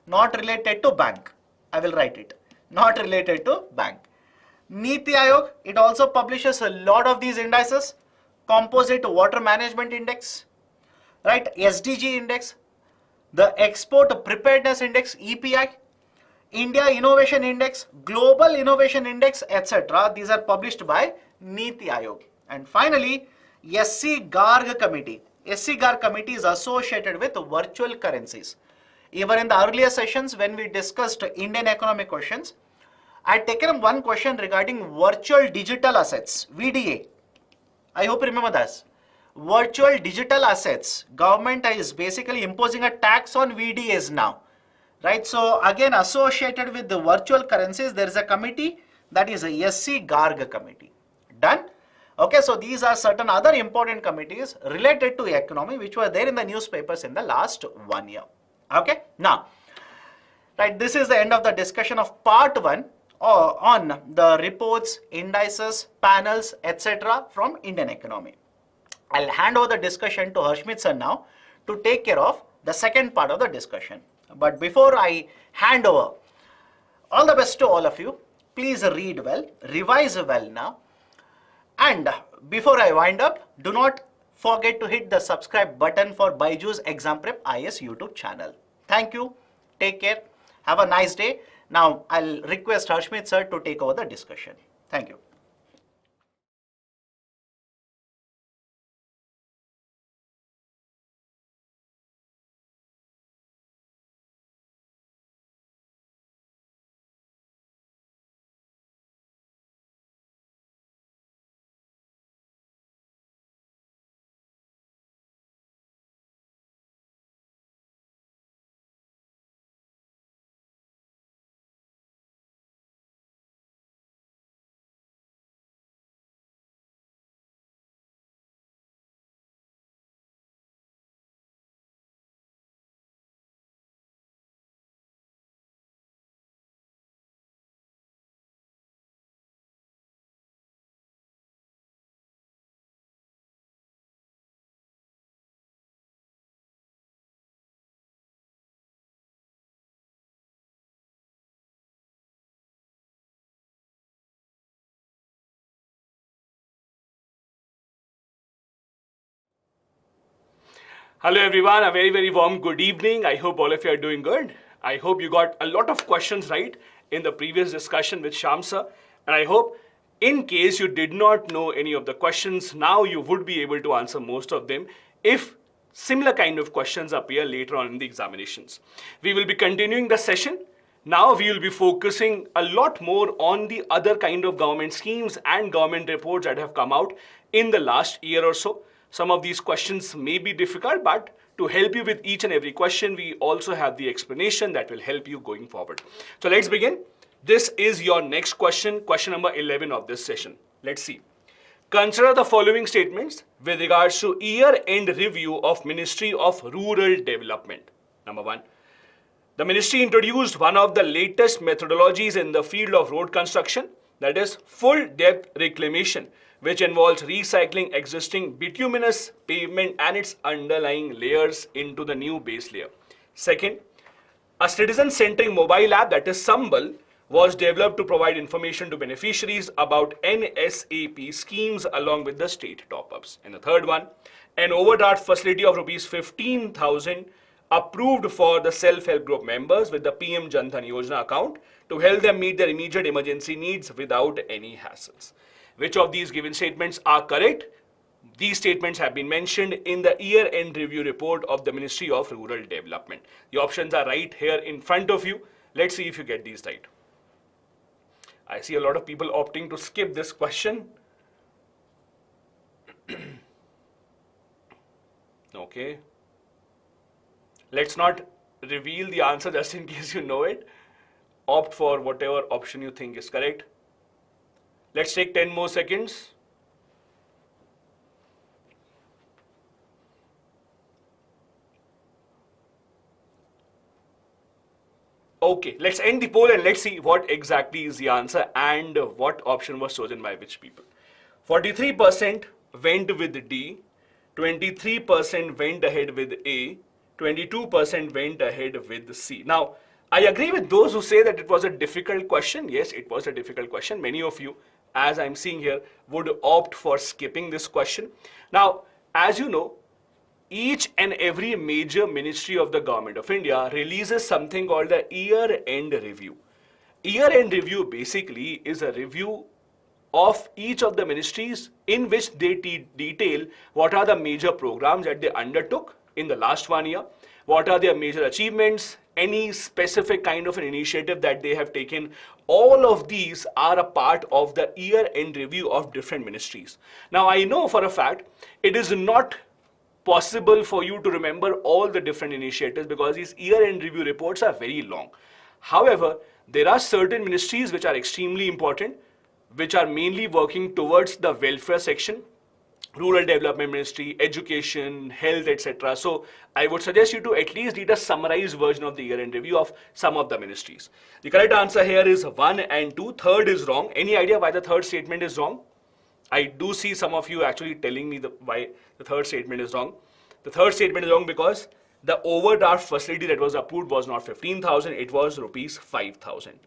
Not related to bank. I will write it. Not related to bank. Niti Aayog, it also publishes a lot of these indices. Composite Water Management Index, right? SDG Index, the Export Preparedness Index, EPI, India Innovation Index, Global Innovation Index, etc. These are published by Niti Aayog. And finally, SC Garg Committee. SC Garg Committee is associated with virtual currencies. Even in the earlier sessions when we discussed Indian economic questions, I had taken one question regarding virtual digital assets, VDA. I hope you remember this. Virtual digital assets. Government is basically imposing a tax on VDAs now. Right? So again, associated with the virtual currencies, there is a committee that is a SC Garg Committee. Done? Okay, so these are certain other important committees related to economy which were there in the newspapers in the last 1 year. Okay, now, right, this is the end of the discussion of part 1 on the reports, indices, panels, etc. from Indian economy. I'll hand over the discussion to Harshmit sir now to take care of the second part of the discussion. But before I hand over, all the best to all of you. Please read well, revise well now. And before I wind up, do not forget to hit the subscribe button for BYJU'S Exam Prep IAS YouTube channel. Thank you. Take care. Have a nice day. Now, I'll request Harshmit sir to take over the discussion. Thank you. Hello everyone, a very warm good evening. I hope all of you are doing good. I hope you got a lot of questions right in the previous discussion with Shyam sir. And I hope in case you did not know any of the questions, now you would be able to answer most of them if similar kind of questions appear later on in the examinations. We will be continuing the session. Now we will be focusing a lot more on the other kind of government schemes and government reports that have come out in the last year or so. Some of these questions may be difficult, but to help you with each and every question, we also have the explanation that will help you going forward. So let's begin. This is your next question, question number 11 of this session. Let's see. Consider the following statements with regards to year-end review of Ministry of Rural Development. Number 1. The ministry introduced one of the latest methodologies in the field of road construction, that is full depth reclamation, which involves recycling existing bituminous pavement and its underlying layers into the new base layer. Second, a citizen-centric mobile app, that is Sambal, was developed to provide information to beneficiaries about NSAP schemes along with the state top-ups. And the third one, an overdraft facility of rupees 15,000 approved for the self-help group members with the PM Jan Dhan Yojana account to help them meet their immediate emergency needs without any hassles. Which of these given statements are correct? These statements have been mentioned in the year-end review report of the Ministry of Rural Development. The options are right here in front of you. Let's see if you get these right. I see a lot of people opting to skip this question. Okay. Let's not reveal the answer just in case you know it. Opt for whatever option you think is correct. Let's take 10 more seconds. Okay, let's end the poll and let's see what exactly is the answer and what option was chosen by which people. 43% went with D, 23% went ahead with A, 22% went ahead with C. Now, I agree with those who say that it was a difficult question. Yes, it was a difficult question. Many of you, as I'm seeing here, would opt for skipping this question. Now, as you know, each and every major ministry of the government of India releases something called the year-end review. Year-end review basically is a review of each of the ministries in which they detail what are the major programs that they undertook in the last 1 year, what are their major achievements, any specific kind of an initiative that they have taken. All of these are a part of the year-end review of different ministries. Now, I know for a fact it is not possible for you to remember all the different initiatives because these year-end review reports are very long. However, there are certain ministries which are extremely important, which are mainly working towards the welfare section, Rural Development Ministry, Education, Health, etc. So I would suggest you to at least read a summarized version of the year-end review of some of the ministries. The correct answer here is 1 and 2. Third is wrong. Any idea why the third statement is wrong? I do see some of you actually telling me why the third statement is wrong. The third statement is wrong because the overdraft facility that was approved was not 15,000, it was rupees 5,000.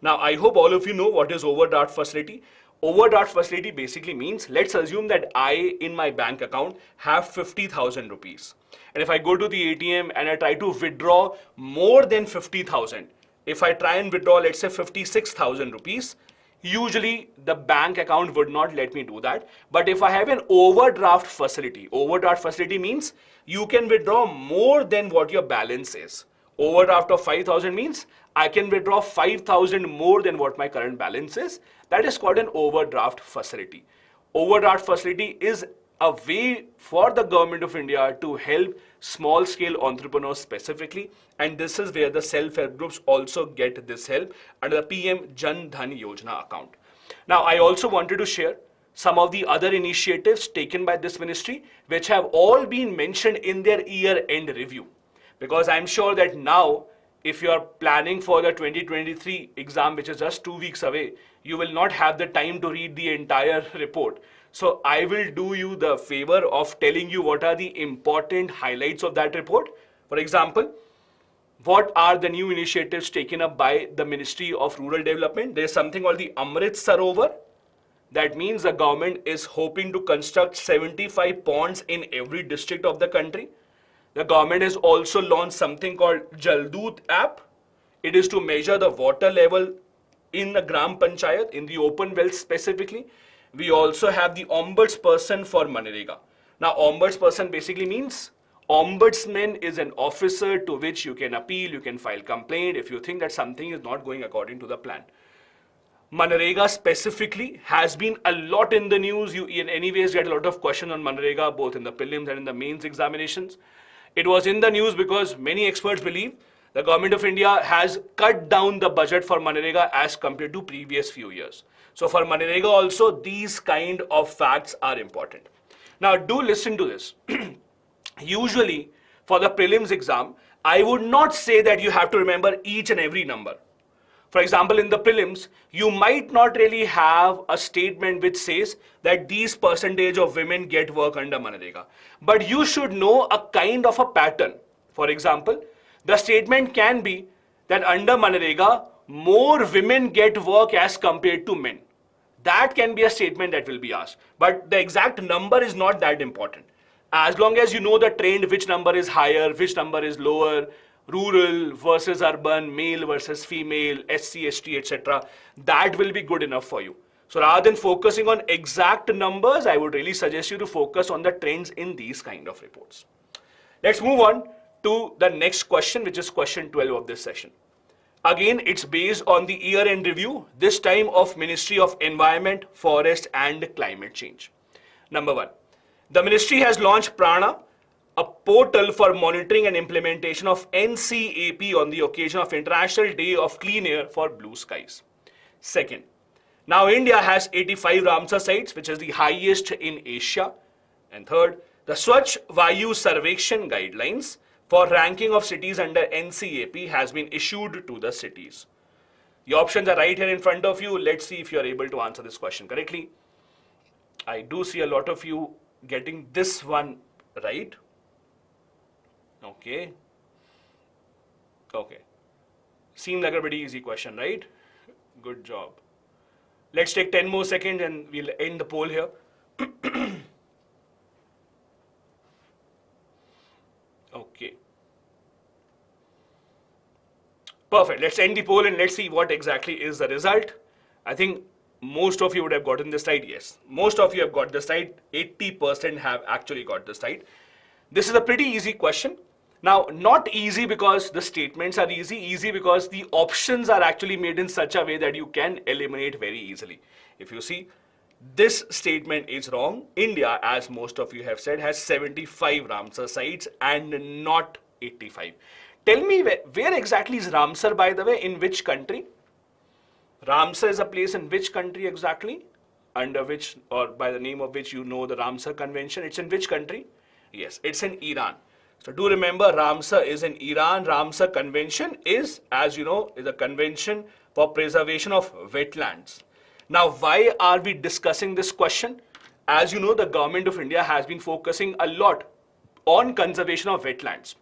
Now, I hope all of you know what is overdraft facility. Overdraft facility basically means, let's assume that I, in my bank account, have 50,000 rupees. And if I go to the ATM and I try to withdraw more than 50,000, if I try and withdraw, let's say 56,000 rupees, usually the bank account would not let me do that. But if I have an overdraft facility means you can withdraw more than what your balance is. Overdraft of 5,000 means I can withdraw 5,000 more than what my current balance is. That is called an overdraft facility. Overdraft facility is a way for the government of India to help small scale entrepreneurs specifically, and this is where the self-help groups also get this help under the PM Jan Dhan Yojana account. Now, I also wanted to share some of the other initiatives taken by this ministry which have all been mentioned in their year-end review, because I'm sure that now if you are planning for the 2023 exam, which is just 2 weeks away, you will not have the time to read the entire report. So I will do you the favor of telling you what are the important highlights of that report. For example, what are the new initiatives taken up by the Ministry of Rural Development? There is something called the Amrit Sarovar. That means the government is hoping to construct 75 ponds in every district of the country. The government has also launched something called Jaldoot app. It is to measure the water level in the Gram Panchayat, in the open wells specifically. We also have the ombudsperson for Manrega. Now, ombudsperson basically means ombudsman is an officer to which you can appeal, you can file complaint if you think that something is not going according to the plan. Manrega specifically has been a lot in the news. You in anyways get a lot of questions on Manrega, both in the prelims and in the mains examinations. It was in the news because many experts believe the government of India has cut down the budget for Manrega as compared to previous few years. So for Manrega also, these kind of facts are important. Now do listen to this. Usually for the prelims exam, I would not say that you have to remember each and every number. For example, in the prelims, you might not really have a statement which says that these percentage of women get work under Manrega. But you should know a kind of a pattern. For example, the statement can be that under Manrega, more women get work as compared to men. That can be a statement that will be asked. But the exact number is not that important. As long as you know the trend, which number is higher, which number is lower, rural versus urban, male versus female, SC, ST, etc. That will be good enough for you. So rather than focusing on exact numbers, I would really suggest you to focus on the trends in these kind of reports. Let's move on to the next question, which is question 12 of this session. Again, it's based on the year-end review, this time of Ministry of Environment, Forest and Climate Change. Number 1, the ministry has launched Prana, a portal for monitoring and implementation of NCAP on the occasion of International Day of Clean Air for Blue Skies. Second, now India has 85 Ramsar sites, which is the highest in Asia. And third, the Swachh Vayu Sarvekshan guidelines for ranking of cities under NCAP has been issued to the cities. The options are right here in front of you. Let's see if you are able to answer this question correctly. I do see a lot of you getting this one right. Okay. Seemed like a pretty easy question, right? Good job. Let's take 10 more seconds and we'll end the poll here. Okay. Perfect. Let's end the poll and let's see what exactly is the result. I think most of you would have gotten this right. Yes, most of you have got this right. 80% have actually got this right. This is a pretty easy question. Now, not easy because the statements are easy because the options are actually made in such a way that you can eliminate very easily. If you see, this statement is wrong. India, as most of you have said, has 75 Ramsar sites and not 85. Tell me where exactly is Ramsar, by the way, in which country? Ramsar is a place in which country exactly? Under which or by the name of which you know the Ramsar Convention. It's in which country? Yes, it's in Iran. So do remember, Ramsar is in Iran. Ramsar Convention is, as you know, is a convention for preservation of wetlands. Now, why are we discussing this question? As you know, the government of India has been focusing a lot on conservation of wetlands.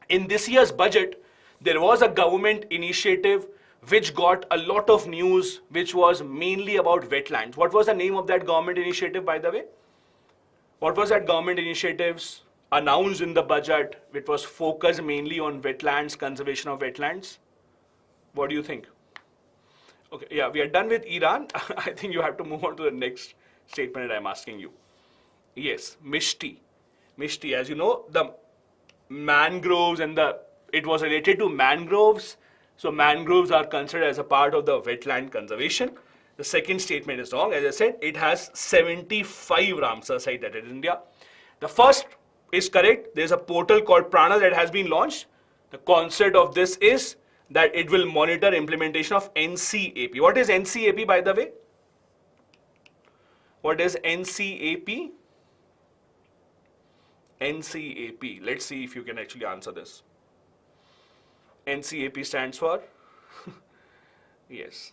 In this year's budget, there was a government initiative which got a lot of news, which was mainly about wetlands. What was the name of that government initiative, by the way? What was that government initiatives announced in the budget, which was focused mainly on wetlands, conservation of wetlands? What do you think? Okay, yeah, we are done with Iran. I think you have to move on to the next statement that I'm asking you. Yes, Mishti. Mishti, as you know, the mangroves and it was related to mangroves. So mangroves are considered as a part of the wetland conservation. The second statement is wrong. As I said, it has 75 Ramsar sites that is in India. The first is correct. There's a portal called Prana that has been launched. The concept of this is that it will monitor implementation of NCAP. What is NCAP, by the way? What is NCAP? NCAP. Let's see if you can actually answer this. NCAP stands for? Yes.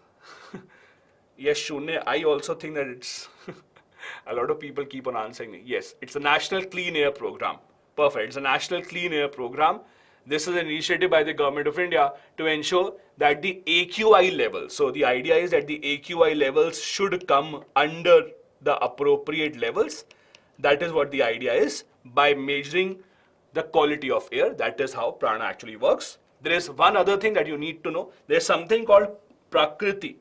Yes, Shunya. I also think that it's a lot of people keep on answering me. Yes, it's the National Clean Air Program. Perfect. It's a National Clean Air Program. This is an initiative by the Government of India to ensure that the AQI level, so the idea is that the AQI levels should come under the appropriate levels. That is what the idea is. By measuring the quality of air, that is how Prana actually works. There is one other thing that you need to know. There is something called Prakriti.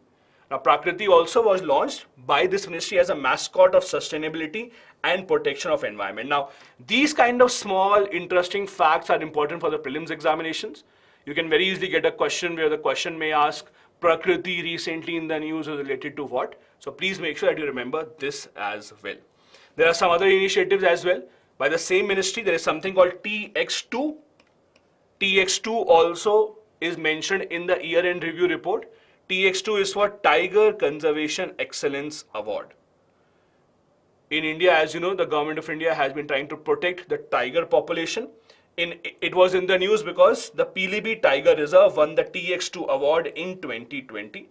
Now, Prakriti also was launched by this ministry as a mascot of sustainability and protection of environment. Now, these kind of small, interesting facts are important for the prelims examinations. You can very easily get a question where the question may ask, Prakriti recently in the news is related to what. So please make sure that you remember this as well. There are some other initiatives as well. By the same ministry, there is something called TX2. TX2 also is mentioned in the year-end review report. TX2 is for Tiger Conservation Excellence Award. In India, as you know, the government of India has been trying to protect the tiger population. It was in the news because the Pilibhit Tiger Reserve won the TX2 award in 2020.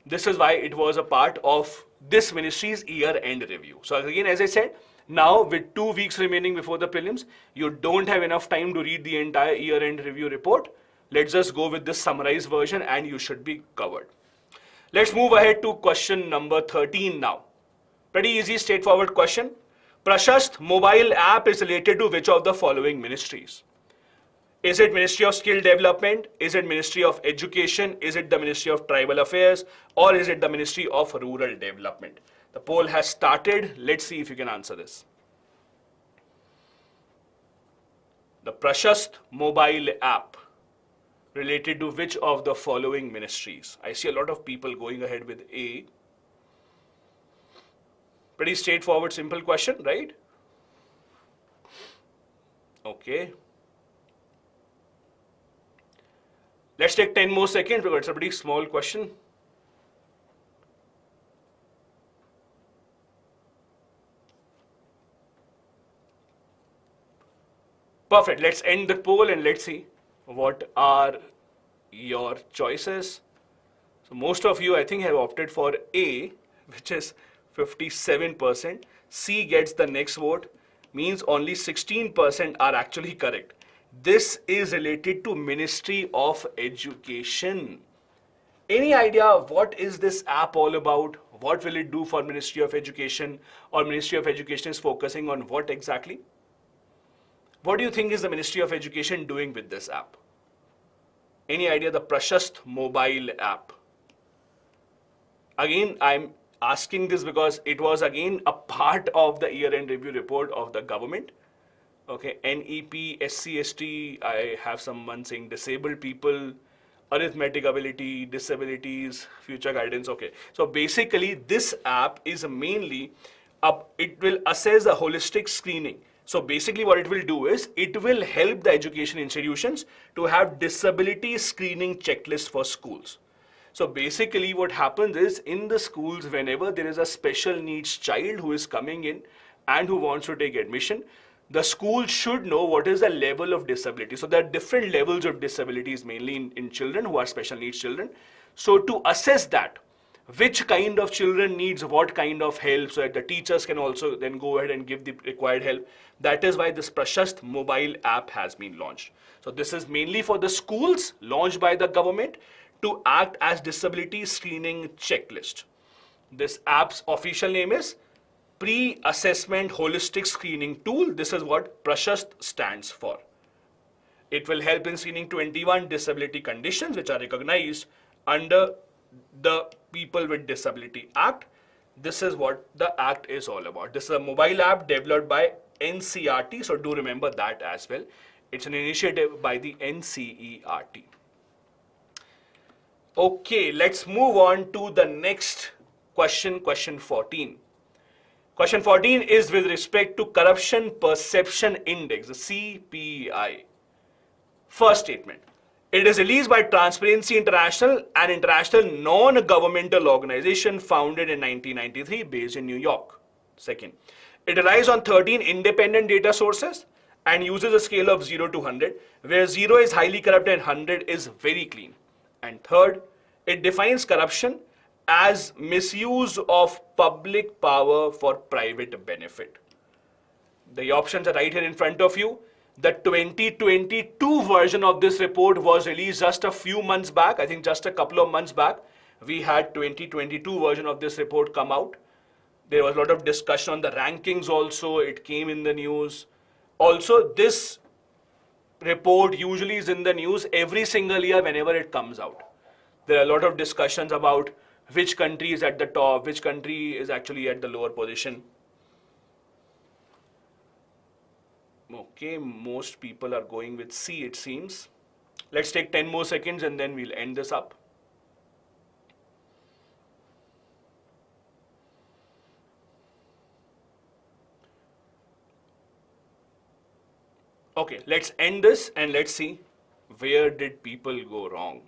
This is why it was a part of this ministry's year-end review. So again, as I said, now with 2 weeks remaining before the prelims, you don't have enough time to read the entire year-end review report. Let's just go with this summarized version and you should be covered. Let's move ahead to question number 13 now. Pretty easy, straightforward question. Prashast mobile app is related to which of the following ministries? Is it Ministry of Skill Development? Is it Ministry of Education? Is it the Ministry of Tribal Affairs? Or is it the Ministry of Rural Development? The poll has started. Let's see if you can answer this. The Prashast mobile app related to which of the following ministries? I see a lot of people going ahead with A. Pretty straightforward, simple question, right? Okay. Let's take 10 more seconds because it's a pretty small question. Perfect. Let's end the poll and let's see what are your choices. So most of you, I think, have opted for A, which is 57%. C gets the next vote, means only 16% are actually correct. This is related to Ministry of Education. Any idea what is this app all about? What will it do for Ministry of Education? Or Ministry of Education is focusing on what exactly? What do you think is the Ministry of Education doing with this app? Any idea? The Prashast mobile app. Again, I'm asking this because it was again a part of the year-end review report of the government. Okay, NEP, SC, ST, I have someone saying disabled people, arithmetic ability, disabilities, future guidance. Okay, so basically this app is mainly, it will assess the holistic screening. So basically what it will do is, it will help the education institutions to have disability screening checklist for schools. So basically what happens is, in the schools, whenever there is a special needs child who is coming in and who wants to take admission, the school should know what is the level of disability. So there are different levels of disabilities, mainly in children who are special needs children. So to assess that, which kind of children needs what kind of help, so that the teachers can also then go ahead and give the required help. That is why this Prashast mobile app has been launched. So this is mainly for the schools, launched by the government, to act as disability screening checklist. This app's official name is Pre-Assessment Holistic Screening Tool. This is what Prashast stands for. It will help in screening 21 disability conditions which are recognized under the People with Disability Act. This is what the act is all about. This is a mobile app developed by NCERT, so do remember that as well. It's an initiative by the NCERT. Okay, let's move on to the next question, question 14. Question 14 is with respect to Corruption Perception Index, the CPI. First statement. It is released by Transparency International, an international non-governmental organization founded in 1993 based in New York. Second, it relies on 13 independent data sources and uses a scale of 0 to 100, where 0 is highly corrupt and 100 is very clean. And third, it defines corruption as misuse of public power for private benefit. The options are right here in front of you. The 2022 version of this report was released just a few months back. I think just a couple of months back, we had 2022 version of this report come out. There was a lot of discussion on the rankings also. It came in the news. Also, this report usually is in the news every single year whenever it comes out. There are a lot of discussions about which country is at the top, which country is actually at the lower position. Okay, most people are going with C, it seems. Let's take 10 more seconds and then we'll end this up. Okay, let's end this and let's see where did people go wrong.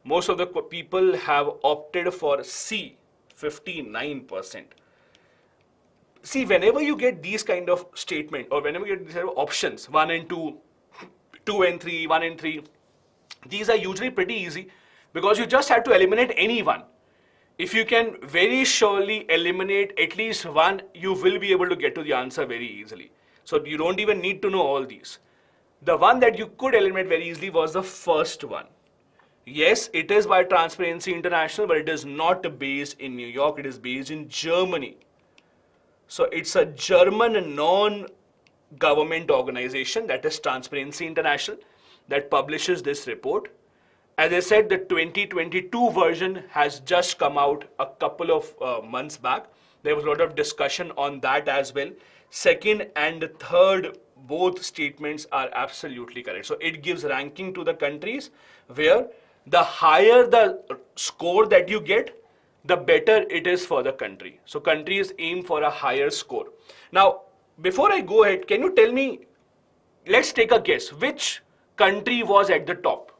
Most of the people have opted for C, 59%. See, whenever you get these kind of statement or whenever you get these kind of options, 1 and 2, 2 and 3, 1 and 3, these are usually pretty easy because you just have to eliminate any one. If you can very surely eliminate at least one, you will be able to get to the answer very easily. So you don't even need to know all these. The one that you could eliminate very easily was the first one. Yes, it is by Transparency International, but it is not based in New York, it is based in Germany. So it's a German non-government organization, that is Transparency International, that publishes this report. As I said, the 2022 version has just come out a couple of months back. There was a lot of discussion on that as well. Second and third, both statements are absolutely correct. So it gives ranking to the countries where the higher the score that you get, the better it is for the country. So countries aim for a higher score. Now, before I go ahead, can you tell me, let's take a guess, which country was at the top?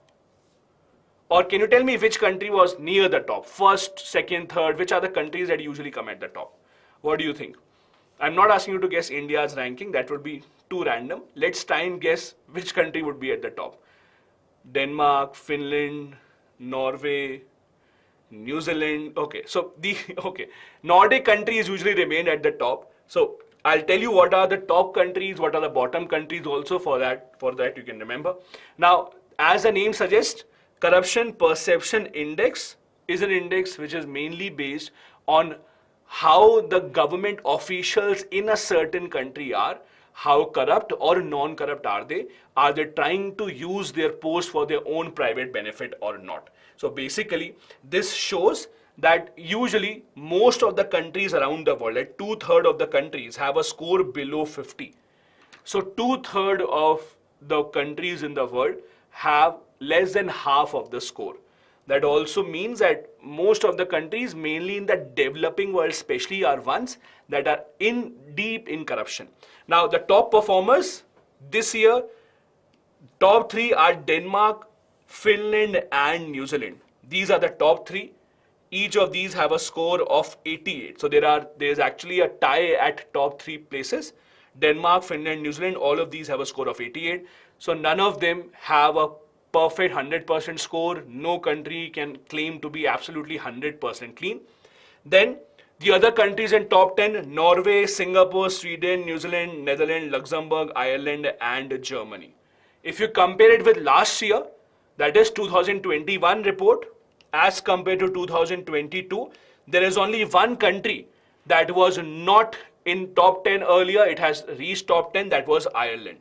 Or can you tell me which country was near the top? First, second, third, which are the countries that usually come at the top? What do you think? I'm not asking you to guess India's ranking, that would be too random. Let's try and guess which country would be at the top. Denmark, Finland, Norway, New Zealand. Okay, so Nordic countries usually remain at the top. So I'll tell you what are the top countries, what are the bottom countries also for that you can remember. Now, as the name suggests, Corruption Perception Index is an index which is mainly based on how the government officials in a certain country are, how corrupt or non-corrupt are they trying to use their post for their own private benefit or not. So basically, this shows that usually most of the countries around the world, like 2/3 of the countries have a score below 50. So 2/3 of the countries in the world have less than half of the score. That also means that most of the countries, mainly in the developing world especially, are ones that are deep in corruption. Now, the top performers this year, top 3 are Denmark, Finland and New Zealand. These are the top 3. Each of these have a score of 88. So there is actually a tie at top 3 places. Denmark, Finland, New Zealand, all of these have a score of 88. So none of them have a perfect 100% score. No country can claim to be absolutely 100% clean. Then the other countries in top 10, Norway, Singapore, Sweden, New Zealand, Netherlands, Luxembourg, Ireland and Germany. If you compare it with last year, that is 2021 report, as compared to 2022, there is only one country that was not in top 10 earlier. It has reached top 10, that was Ireland.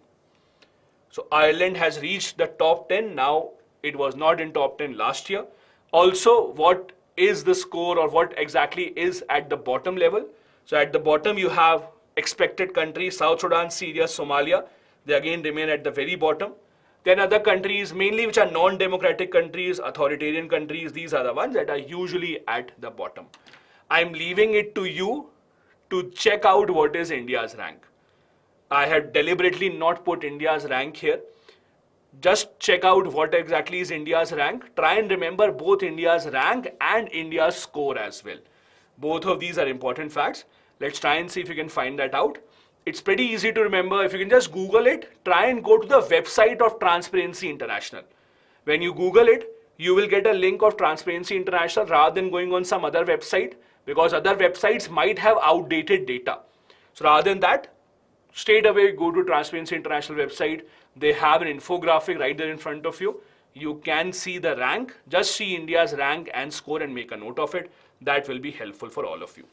So Ireland has reached the top 10 now. It was not in top 10 last year. Also, what is the score or what exactly is at the bottom level? So at the bottom you have expected countries, South Sudan, Syria, Somalia. They again remain at the very bottom. Then other countries, mainly which are non-democratic countries, authoritarian countries, these are the ones that are usually at the bottom. I'm leaving it to you to check out what is India's rank. I have deliberately not put India's rank here. Just check out what exactly is India's rank. Try and remember both India's rank and India's score as well. Both of these are important facts. Let's try and see if you can find that out. It's pretty easy to remember. If you can just Google it, try and go to the website of Transparency International. When you Google it, you will get a link of Transparency International rather than going on some other website, because other websites might have outdated data. So rather than that, straight away go to Transparency International website. They have an infographic right there in front of you. You can see the rank. Just see India's rank and score and make a note of it. That will be helpful for all of you.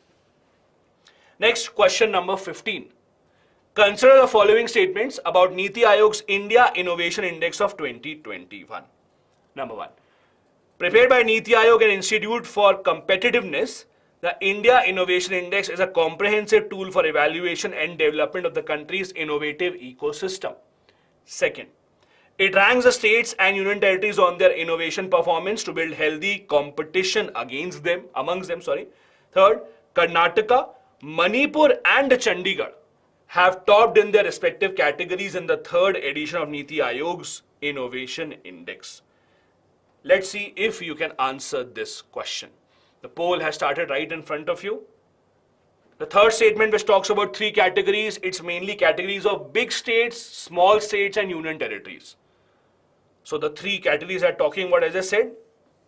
Next, question number 15. Consider the following statements about Niti Aayog's India Innovation Index of 2021. Number 1. Prepared by Niti Aayog and Institute for Competitiveness, the India Innovation Index is a comprehensive tool for evaluation and development of the country's innovative ecosystem. Second, It ranks the states and union territories on their innovation performance to build healthy competition amongst them. Third, Karnataka, Manipur and Chandigarh have topped in their respective categories in the third edition of Niti Aayog's Innovation Index. Let's see if you can answer this question. The poll has started right in front of you. The third statement, which talks about three categories, it's mainly categories of big states, small states and union territories. So the three categories are talking about, as I said,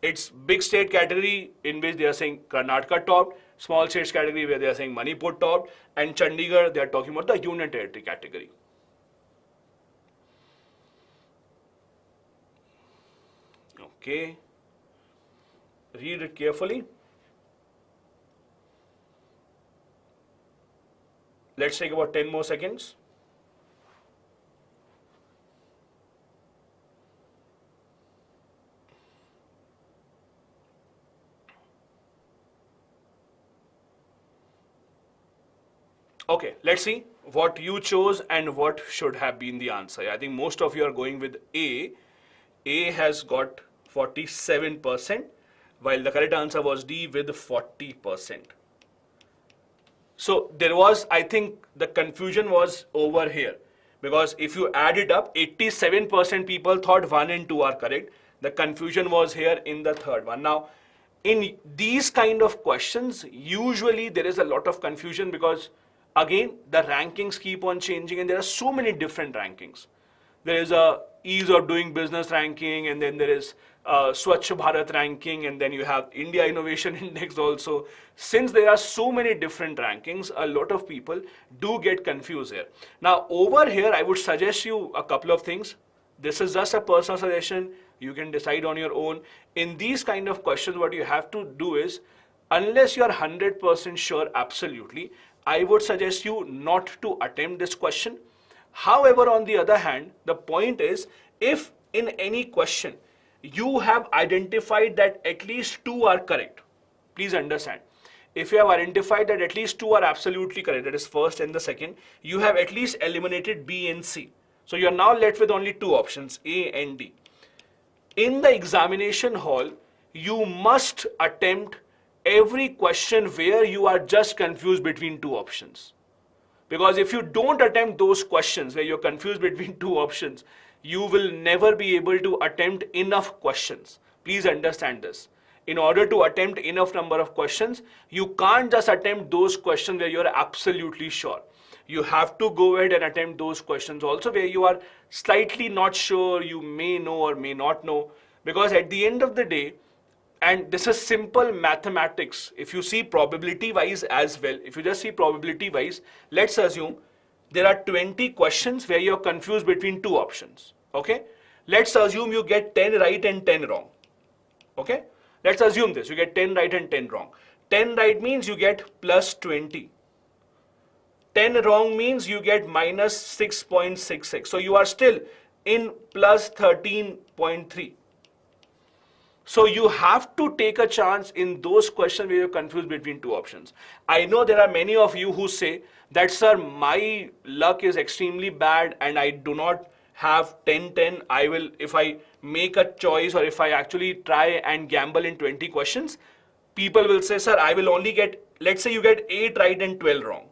it's big state category in which they are saying Karnataka topped, small states category where they are saying Manipur topped, and Chandigarh, they are talking about the union territory category. Okay. Read it carefully. Let's take about 10 more seconds. Okay, let's see what you chose and what should have been the answer. I think most of you are going with A. A has got 47%, while the correct answer was D with 40%. So there was, I think the confusion was over here, because if you add it up, 87% people thought 1 and 2 are correct. The confusion was here in the third one. Now, in these kind of questions, usually there is a lot of confusion because again, the rankings keep on changing and there are so many different rankings. There is a ease of doing business ranking, and then there is Swachh Bharat ranking, and then you have India Innovation Index also. Since there are so many different rankings, a lot of people do get confused here. Now over here, I would suggest you a couple of things. This is just a personal suggestion. You can decide on your own. In these kind of questions, what you have to do is, unless you are 100% sure absolutely, I would suggest you not to attempt this question. However, on the other hand, the point is, if in any question you have identified that at least 2 are correct, please understand, if you have identified that at least 2 are absolutely correct, that is first and the second, you have at least eliminated B and C. So you are now left with only 2 options, A and D. In the examination hall, you must attempt every question where you are just confused between 2 options. Because if you don't attempt those questions where you're confused between 2 options, you will never be able to attempt enough questions. Please understand this. In order to attempt enough number of questions, you can't just attempt those questions where you're absolutely sure. You have to go ahead and attempt those questions also where you are slightly not sure, you may know or may not know. Because at the end of the day, and this is simple mathematics, if you see probability wise as well, if you just see probability wise, let's assume there are 20 questions where you're confused between 2 options, okay? Let's assume you get 10 right and 10 wrong, okay? Let's assume this, you get 10 right and 10 wrong. 10 right means you get plus 20. 10 wrong means you get minus 6.66. So you are still in plus 13.3. So you have to take a chance in those questions where you're confused between 2 options. I know there are many of you who say that, sir, my luck is extremely bad and I do not have 10-10. I will, if I make a choice or if I actually try and gamble in 20 questions, people will say, sir, I will only get, let's say you get 8 right and 12 wrong.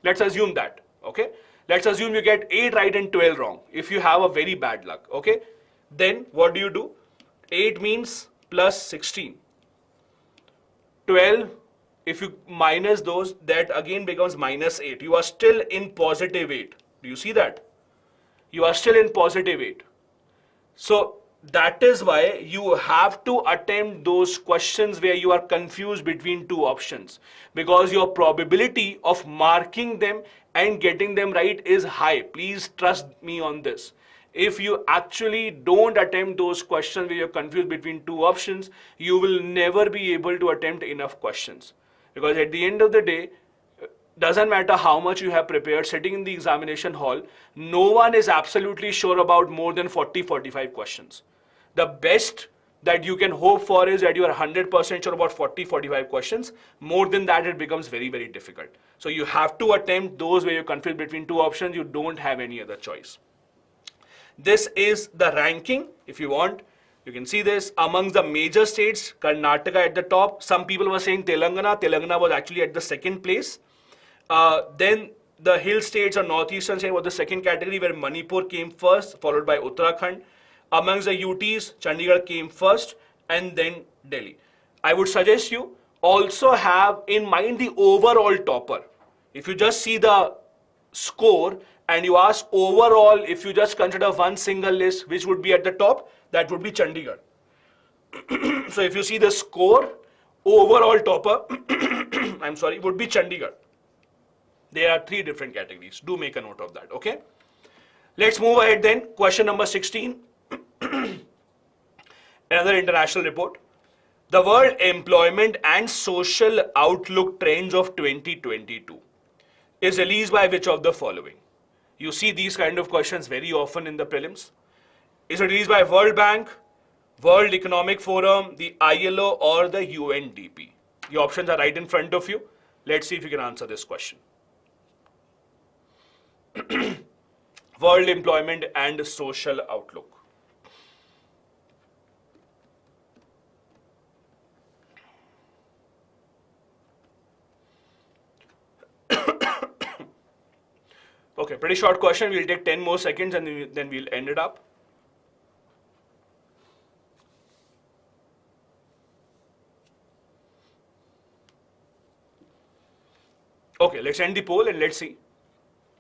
Let's assume that, okay? Let's assume you get 8 right and 12 wrong if you have a very bad luck, okay? Then what do? 8 means plus 16. 12, if you minus those, that again becomes minus 8. You are still in positive 8. Do you see that? You are still in positive 8. So that is why you have to attempt those questions where you are confused between 2 options, because your probability of marking them and getting them right is high. Please trust me on this. If you actually don't attempt those questions where you're confused between 2 options, you will never be able to attempt enough questions. Because at the end of the day, doesn't matter how much you have prepared, sitting in the examination hall, no one is absolutely sure about more than 40-45 questions. The best that you can hope for is that you are 100% sure about 40-45 questions. More than that, it becomes very, very difficult. So you have to attempt those where you're confused between 2 options. You don't have any other choice. This is the ranking. If you want, you can see this amongst the major states. Karnataka at the top. Some people were saying Telangana. Telangana was actually at the second place. Then the hill states or northeastern state was the second category, where Manipur came first, followed by Uttarakhand. Amongst the UTs, Chandigarh came first, and then Delhi. I would suggest you also have in mind the overall topper. If you just see the score and you ask overall, if you just consider one single list, which would be at the top, that would be Chandigarh. So if you see the score, overall topper, I'm sorry, would be Chandigarh. There are three different categories. Do make a note of that, okay? Let's move ahead then. Question number 16. Another international report. The World Employment and Social Outlook Trends of 2022 is released by which of the following? You see these kind of questions very often in the prelims. Is it released by World Bank, World Economic Forum, the ILO, or the UNDP? The options are right in front of you. Let's see if you can answer this question. World Employment and Social Outlook. Okay, pretty short question. We'll take 10 more seconds and then we'll end it up. Okay, let's end the poll and let's see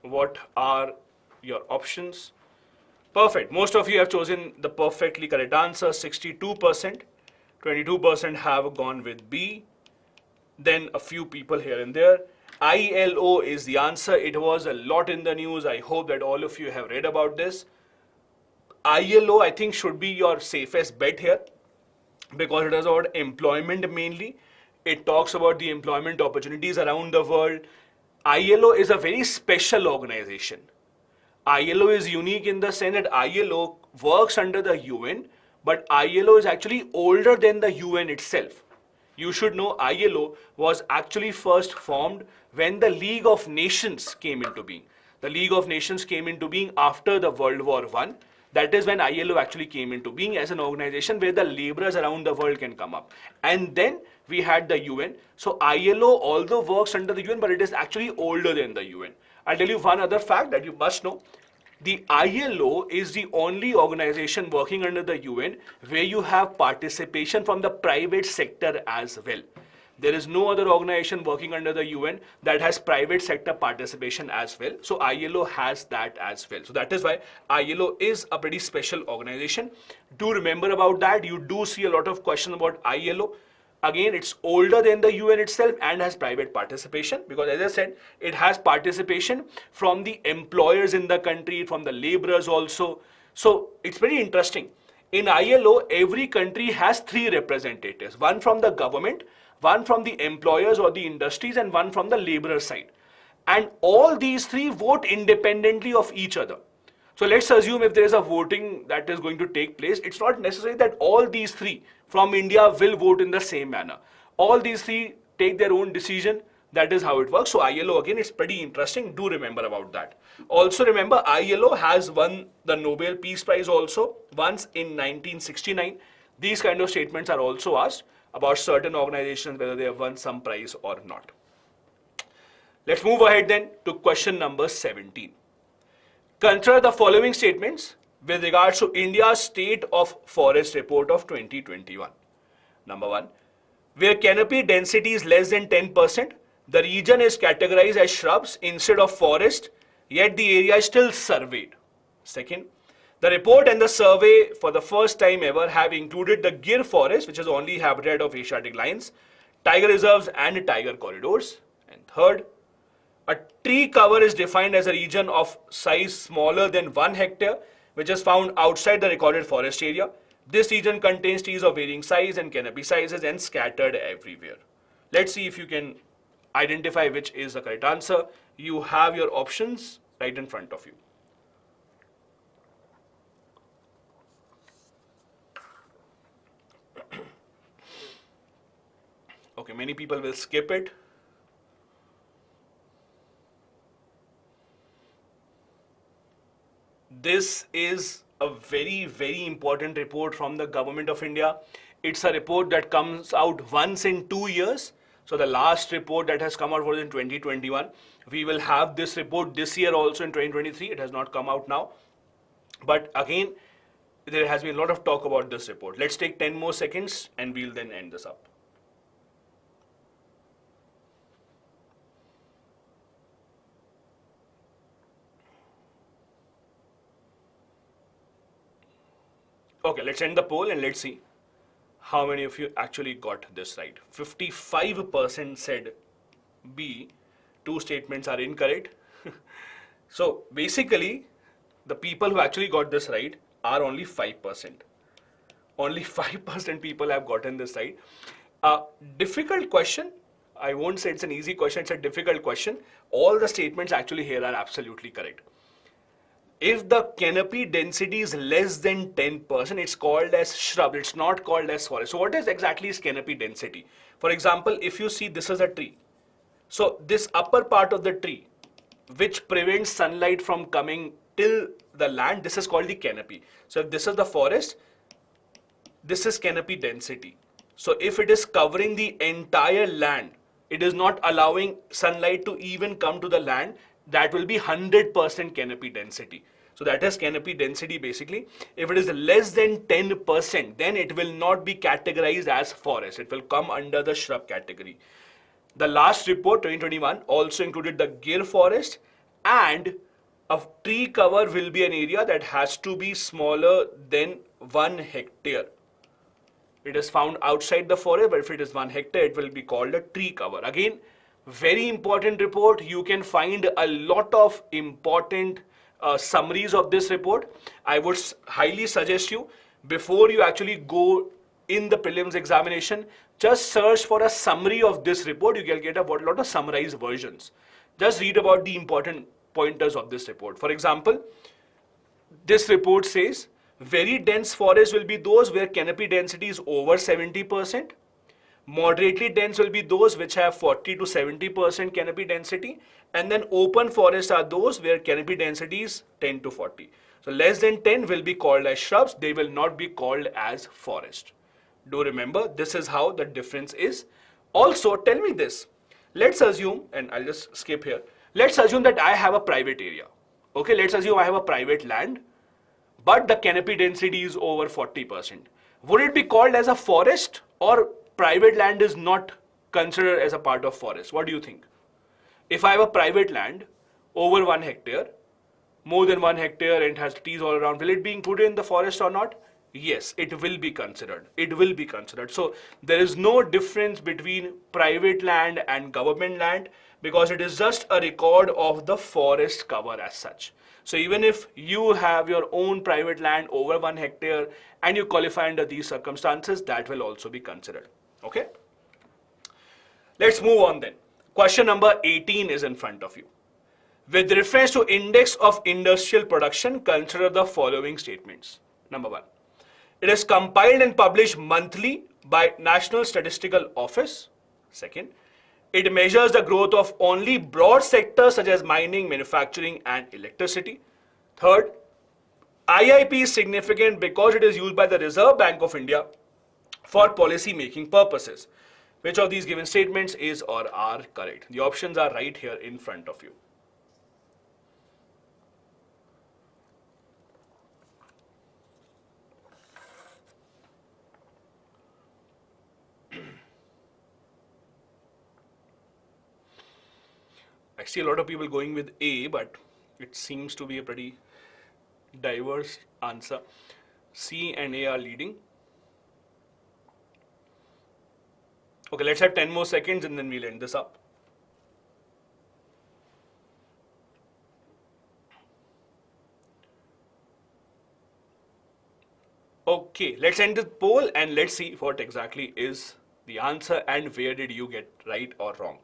what are your options. Perfect. Most of you have chosen the perfectly correct answer, 62%. 22% have gone with B. Then a few people here and there. ILO is the answer. It was a lot in the news. I hope that all of you have read about this. ILO, I think, should be your safest bet here because it is about employment mainly. It talks about the employment opportunities around the world. ILO is a very special organization. ILO is unique in the sense that ILO works under the UN, but ILO is actually older than the UN itself. You should know ILO was actually first formed when the League of Nations came into being. The League of Nations came into being after the World War I. That is when ILO actually came into being as an organization where the laborers around the world can come up. And then we had the UN. So ILO although works under the UN, but it is actually older than the UN. I'll tell you one other fact that you must know. The ILO is the only organization working under the UN where you have participation from the private sector as well. There is no other organization working under the UN that has private sector participation as well. So ILO has that as well. So that is why ILO is a pretty special organization. Do remember about that. You do see a lot of questions about ILO. Again, it's older than the UN itself and has private participation because, as I said, it has participation from the employers in the country, from the laborers also. So it's very interesting. In ILO, every country has three representatives, one from the government, one from the employers or the industries, and one from the laborer side. And all these three vote independently of each other. So let's assume if there is a voting that is going to take place, it's not necessary that all these three from India will vote in the same manner. All these three take their own decision. That is how it works. So ILO, again, is pretty interesting. Do remember about that. Also remember, ILO has won the Nobel Peace Prize also once in 1969. These kind of statements are also asked about certain organizations, whether they have won some prize or not. Let's move ahead then to question number 17. Consider the following statements with regards to India's State of Forest Report of 2021. Number 1, where canopy density is less than 10%, the region is categorized as shrubs instead of forest, yet the area is still surveyed. Second, the report and the survey for the first time ever have included the Gir forest, which is the only habitat of Asiatic lions, tiger reserves and tiger corridors. And third, a tree cover is defined as a region of size smaller than 1 hectare, which is found outside the recorded forest area. This region contains trees of varying size and canopy sizes and scattered everywhere. Let's see if you can identify which is the correct answer. You have your options right in front of you. Okay, many people will skip it. This is a very, very important report from the government of India. It's a report that comes out once in 2 years. So the last report that has come out was in 2021. We will have this report this year also in 2023. It has not come out now. But again, there has been a lot of talk about this report. Let's take 10 more seconds and we'll then end this up. Okay, let's end the poll and let's see how many of you actually got this right. 55% said B, 2 statements are incorrect. So basically, the people who actually got this right are only 5%. Only 5% people have gotten this right. Difficult question. I won't say it's an easy question, it's a difficult question. All the statements actually here are absolutely correct. If the canopy density is less than 10%, it's called as shrub. It's not called as forest. So what is exactly is canopy density? For example, if you see this is a tree. So this upper part of the tree, which prevents sunlight from coming till the land, this is called the canopy. So if this is the forest, this is canopy density. So if it is covering the entire land, it is not allowing sunlight to even come to the land, that will be 100% canopy density. So that is canopy density basically. If it is less than 10%, then it will not be categorized as forest. It will come under the shrub category. The last report, 2021, also included the Gir forest, and a tree cover will be an area that has to be smaller than 1 hectare. It is found outside the forest, but if it is 1 hectare, it will be called a tree cover. Again, very important report. You can find a lot of important summaries of this report. I would highly suggest you, before you actually go in the prelims examination, just search for a summary of this report. You can get a lot of summarized versions. Just read about the important pointers of this report. For example, this report says very dense forests will be those where canopy density is over 70%. Moderately dense will be those which have 40 to 70% canopy density, and then open forests are those where canopy density is 10 to 40. So less than 10 will be called as shrubs, they will not be called as forest. Do remember, this is how the difference is. Also, tell me this, let's assume, and I'll just skip here, let's assume that I have a private area. Okay, let's assume I have a private land, but the canopy density is over 40%. Would it be called as a forest, or private land is not considered as a part of forest? What do you think? If I have a private land over 1 hectare, more than 1 hectare, and it has trees all around, will it be included in the forest or not? Yes, it will be considered. It will be considered. So there is no difference between private land and government land, because it is just a record of the forest cover as such. So even if you have your own private land over 1 hectare and you qualify under these circumstances, that will also be considered. Okay? Let's move on then. Question number 18 is in front of you. With reference to index of industrial production, consider the following statements. Number 1. It is compiled and published monthly by National Statistical Office. Second, it measures the growth of only broad sectors such as mining, manufacturing, and electricity. Third, IIP is significant because it is used by the Reserve Bank of India for policy making purposes. Which of these given statements is or are correct? The options are right here in front of you. I see a lot of people going with A, but it seems to be a pretty diverse answer. C and A are leading. Okay, let's have 10 more seconds and then we'll end this up. Okay, let's end the poll and let's see what exactly is the answer and where did you get right or wrong.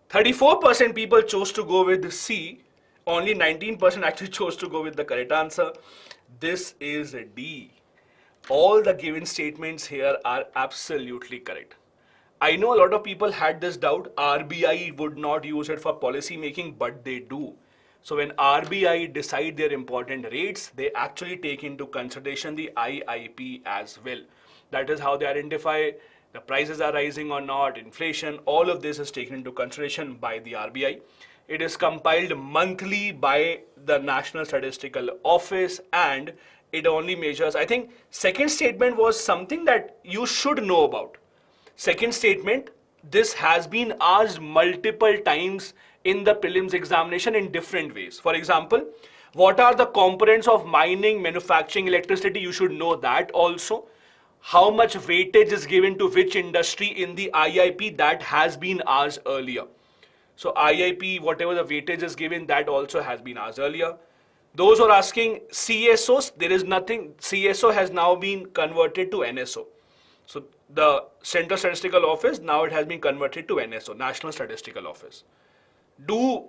34% people chose to go with C. Only 19% actually chose to go with the correct answer. This is D. All the given statements here are absolutely correct. I know a lot of people had this doubt, RBI would not use it for policy making, but they do. So when RBI decide their important rates, they actually take into consideration the IIP as well. That is how they identify the prices are rising or not, inflation, all of this is taken into consideration by the RBI. It is compiled monthly by the National Statistical Office, and it only measures, I think second statement was something that you should know about. Second statement, this has been asked multiple times in the prelims examination in different ways. For example, what are the components of mining, manufacturing, electricity? You should know that also. How much weightage is given to which industry in the IIP? That has been asked earlier. So IIP, whatever the weightage is given, that also has been asked earlier. Those who are asking CSOs, there is nothing. CSO has now been converted to NSO. So the Central Statistical Office, now it has been converted to NSO, National Statistical Office. Do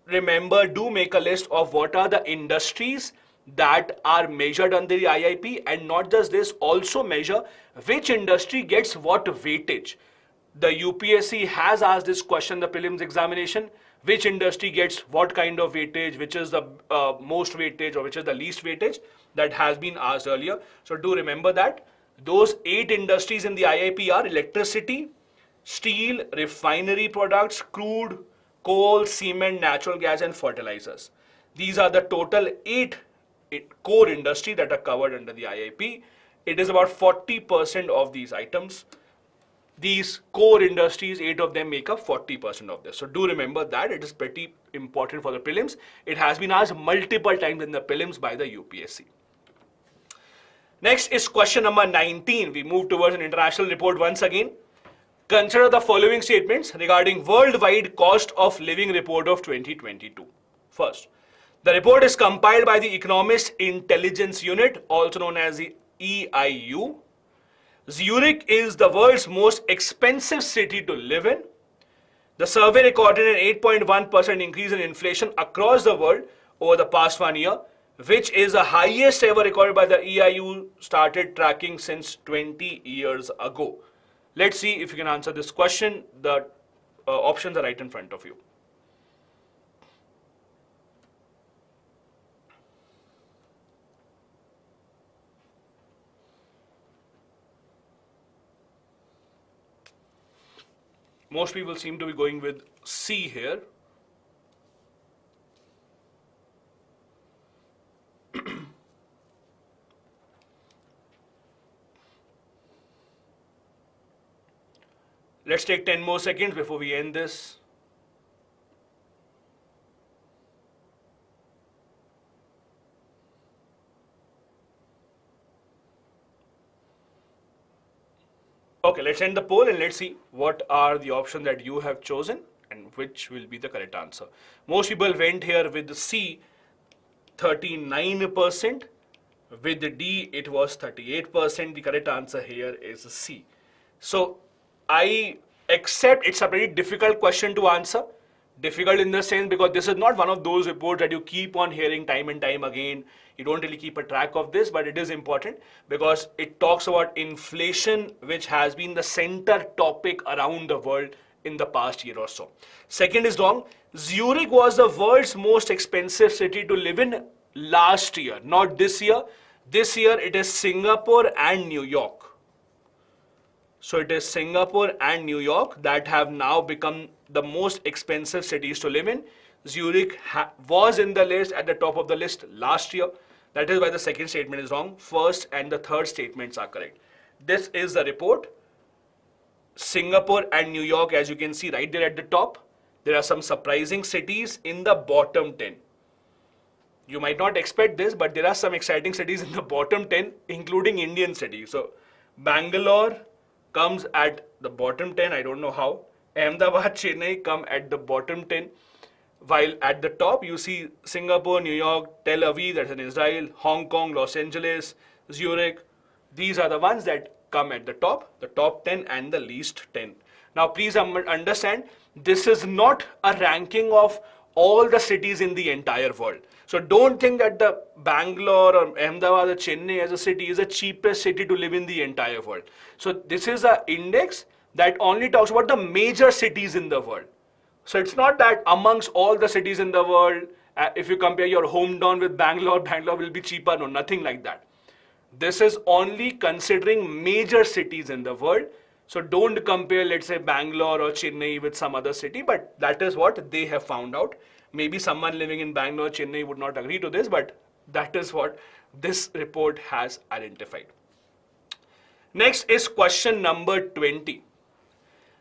remember, do make a list of what are the industries that are measured under the IIP, and not just this, also measure which industry gets what weightage. The UPSC has asked this question in the prelims examination, which industry gets what kind of weightage, which is the most weightage or which is the least weightage. That has been asked earlier. So do remember that. Those 8 industries in the IIP are electricity, steel, refinery products, crude, coal, cement, natural gas and fertilizers. These are the total 8 core industry that are covered under the IIP. It is about 40% of these items. These core industries, 8 of them make up 40% of this. So do remember that. It is pretty important for the prelims. It has been asked multiple times in the prelims by the UPSC. Next is question number 19. We move towards an international report once again. Consider the following statements regarding worldwide cost of living report of 2022. First, the report is compiled by the Economist Intelligence Unit, also known as the EIU. Zurich is the world's most expensive city to live in. The survey recorded an 8.1% increase in inflation across the world over the past 1 year, which is the highest ever recorded by the EIU, started tracking since 20 years ago. Let's see if you can answer this question. The options are right in front of you. Most people seem to be going with C here. Let's take 10 more seconds before we end this. Okay, let's end the poll and let's see what are the options that you have chosen and which will be the correct answer. Most people went here with C, 39%. With the D, it was 38%. The correct answer here is C. So I accept it's a very difficult question to answer. Difficult in the sense because this is not one of those reports that you keep on hearing time and time again. You don't really keep a track of this, but it is important because it talks about inflation, which has been the center topic around the world in the past year or so. Second is wrong. Zurich was the world's most expensive city to live in last year, not this year. This year it is Singapore and New York. So it is Singapore and New York that have now become the most expensive cities to live in. Zurich was in the list, at the top of the list last year. That is why the second statement is wrong. First and the third statements are correct. This is the report. Singapore and New York, as you can see right there at the top. There are some surprising cities in the bottom 10. You might not expect this, but there are some exciting cities in the bottom 10, including Indian cities. So Bangalore comes at the bottom 10, I don't know how. Ahmedabad, Chennai come at the bottom 10. While at the top you see Singapore, New York, Tel Aviv, that's in Israel, Hong Kong, Los Angeles, Zurich. These are the ones that come at the top 10 and the least 10. Now please understand, this is not a ranking of all the cities in the entire world. So don't think that the Bangalore or Ahmedabad or Chennai as a city is the cheapest city to live in the entire world. So this is an index that only talks about the major cities in the world. So it's not that amongst all the cities in the world, If you compare your hometown with Bangalore, Bangalore will be cheaper. No, nothing like that. This is only considering major cities in the world. So don't compare, let's say, Bangalore or Chennai with some other city, but that is what they have found out. Maybe someone living in Bangalore, Chennai would not agree to this, but that is what this report has identified. Next is question number 20.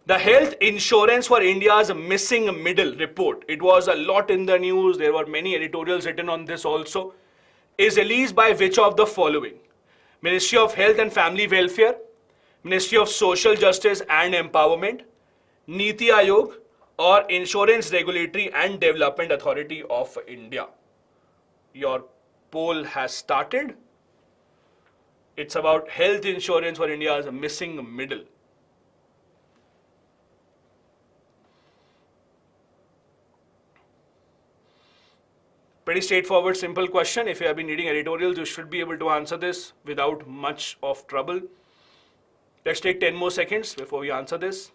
The Health Insurance for India's Missing Middle report. It was a lot in the news. There were many editorials written on this also. Is released by which of the following? Ministry of Health and Family Welfare, Ministry of Social Justice and Empowerment, Niti Aayog, or Insurance Regulatory and Development Authority of India. Your poll has started. It's about health insurance for India's missing middle. Pretty straightforward, simple question. If you have been reading editorials, you should be able to answer this without much of trouble. Let's take 10 more seconds before we answer this.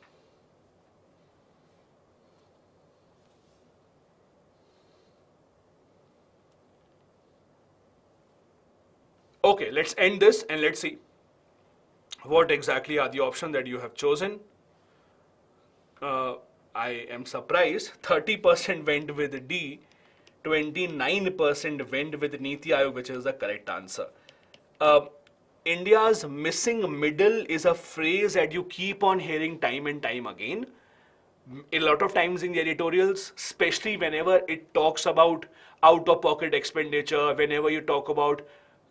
Okay, let's end this and let's see what exactly are the options that you have chosen. I am surprised 30% went with D, 29% went with Niti Aayog, which is the correct answer. India's missing middle is a phrase that you keep on hearing time and time again. A lot of times in the editorials, especially whenever it talks about out-of-pocket expenditure, whenever you talk about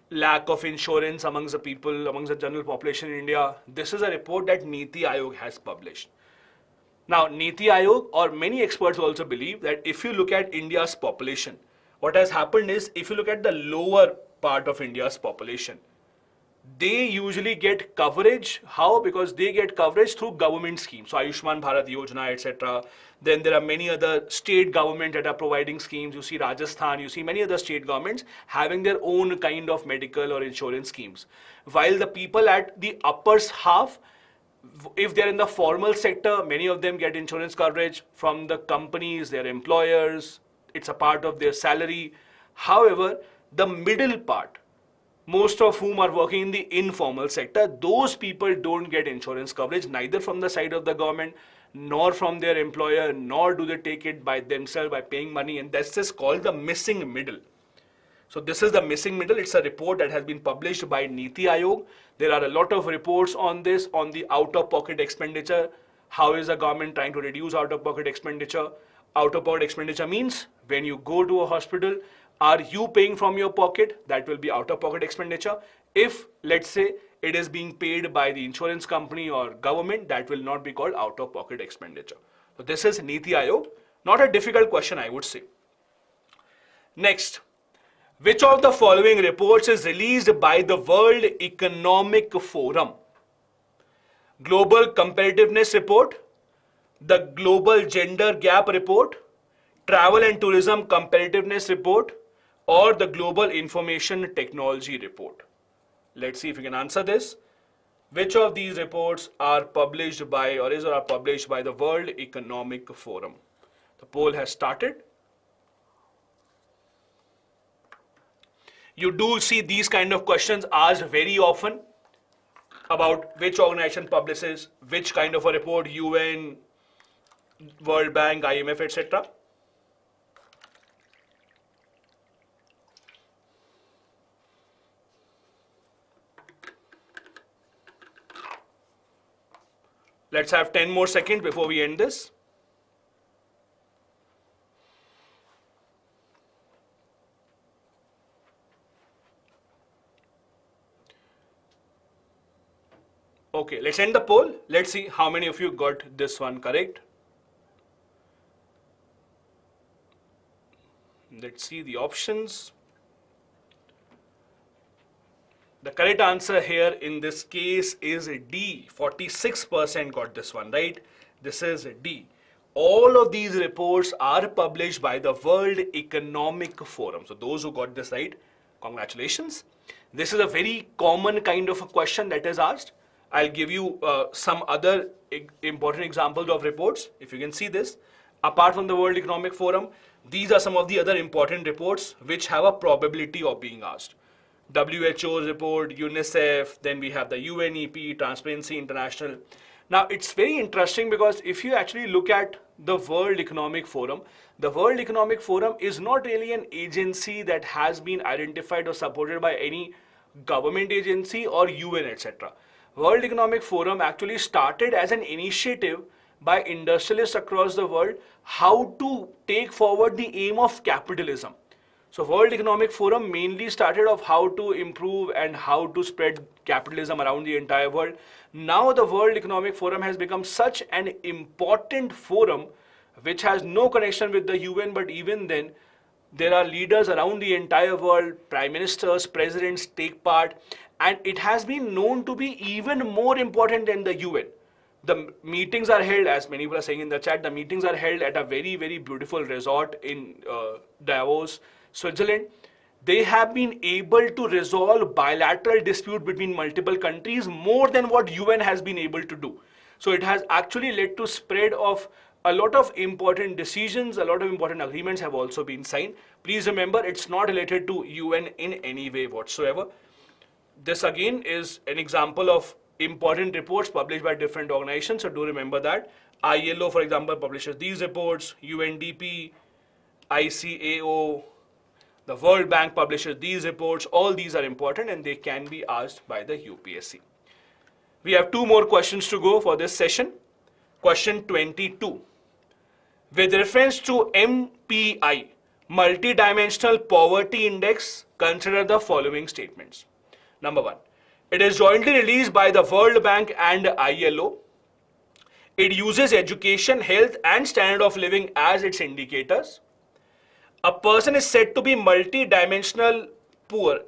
lack of insurance amongst the people, amongst the general population in India, this is a report that Niti Aayog has published. Now, Niti Aayog or many experts also believe that if you look at India's population, what has happened is if you look at the lower part of India's population, they usually get coverage. How? Because they get coverage through government schemes. So Ayushman Bharat Yojana, etc. Then there are many other state governments that are providing schemes. You see Rajasthan, you see many other state governments having their own kind of medical or insurance schemes. While the people at the upper half, if they're in the formal sector, many of them get insurance coverage from the companies, their employers. It's a part of their salary. However, the middle part, most of whom are working in the informal sector, those people don't get insurance coverage, neither from the side of the government, nor from their employer, nor do they take it by themselves by paying money, and that's just called the missing middle. So this is the missing middle. It's a report that has been published by Niti Aayog. There are a lot of reports on this, on the out-of-pocket expenditure. How is the government trying to reduce out-of-pocket expenditure? Out-of-pocket expenditure means when you go to a hospital, are you paying from your pocket? That will be out-of-pocket expenditure. If, let's say, it is being paid by the insurance company or government, that will not be called out-of-pocket expenditure. So this is Niti Aayog. Not a difficult question, I would say. Next, which of the following reports is released by the World Economic Forum? Global Competitiveness Report, the Global Gender Gap Report, Travel and Tourism Competitiveness Report, or the Global Information Technology Report? Let's see if you can answer this. Which of these reports are published by or are published by the World Economic Forum? The poll has started. You do see these kind of questions asked very often about which organization publishes which kind of a report, UN, World Bank, IMF, etc. Let's have 10 more seconds before we end this. Okay, let's end the poll. Let's see how many of you got this one correct. Let's see the options. The correct answer here in this case is D. 46% got this one right. This is D. All of these reports are published by the World Economic Forum. So those who got this right, congratulations. This is a very common kind of a question that is asked. I'll give you some other important examples of reports. If you can see this, apart from the World Economic Forum, These are some of the other important reports which have a probability of being asked. WHO report, UNICEF, then we have the UNEP, Transparency International. Now, it's very interesting because if you actually look at the World Economic Forum, the World Economic Forum is not really an agency that has been identified or supported by any government agency or UN, etc. World Economic Forum actually started as an initiative by industrialists across the world how to take forward the aim of capitalism. So World Economic Forum mainly started of how to improve and how to spread capitalism around the entire world. Now the World Economic Forum has become such an important forum which has no connection with the UN, but even then there are leaders around the entire world, prime ministers, presidents take part, and it has been known to be even more important than the UN. The meetings are held, as many people are saying in the chat, the meetings are held at a very, very beautiful resort in Davos, Switzerland. They have been able to resolve bilateral dispute between multiple countries more than what UN has been able to do. So it has actually led to spread of a lot of important decisions, a lot of important agreements have also been signed. Please remember, it's not related to UN in any way whatsoever. This again is an example of important reports published by different organizations, so do remember that. ILO, for example, publishes these reports, UNDP, ICAO, the World Bank publishes these reports. All these are important and they can be asked by the UPSC. We have two more questions to go for this session. Question 22. With reference to MPI, Multidimensional Poverty Index, consider the following statements. Number one, it is jointly released by the World Bank and ILO. It uses education, health, and standard of living as its indicators. A person is said to be multidimensional poor,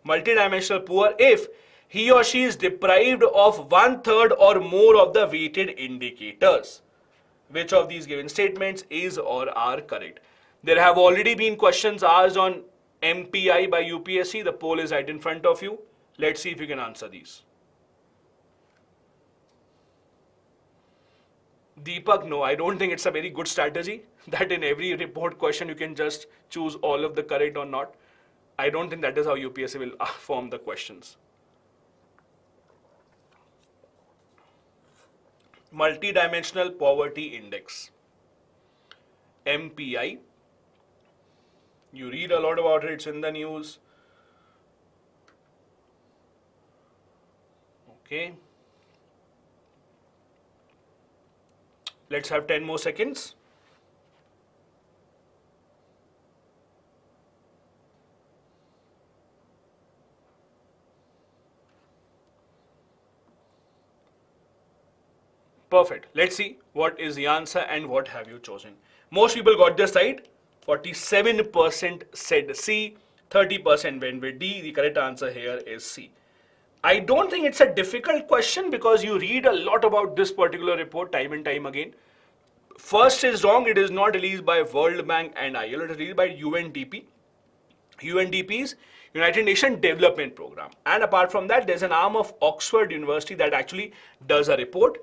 multidimensional poor if he or she is deprived of 1/3 or more of the weighted indicators. Which of these given statements is or are correct? There have already been questions asked on MPI by UPSC. The poll is right in front of you. Let's see if you can answer these. Deepak, no, I don't think it's a very good strategy that in every report question you can just choose all of the correct or not. I don't think that is how UPSC will form the questions. Multidimensional Poverty Index, MPI. You read a lot about it, it's in the news. Okay. Let's have 10 more seconds. Perfect. Let's see what is the answer and what have you chosen. Most people got this right. 47% said C, 30% went with D. The correct answer here is C. I don't think it's a difficult question because you read a lot about this particular report time and time again. First is wrong. It is not released by World Bank and ILO. It is released by UNDP. UNDP is United Nations Development Program. And apart from that, there's an arm of Oxford University that actually does a report.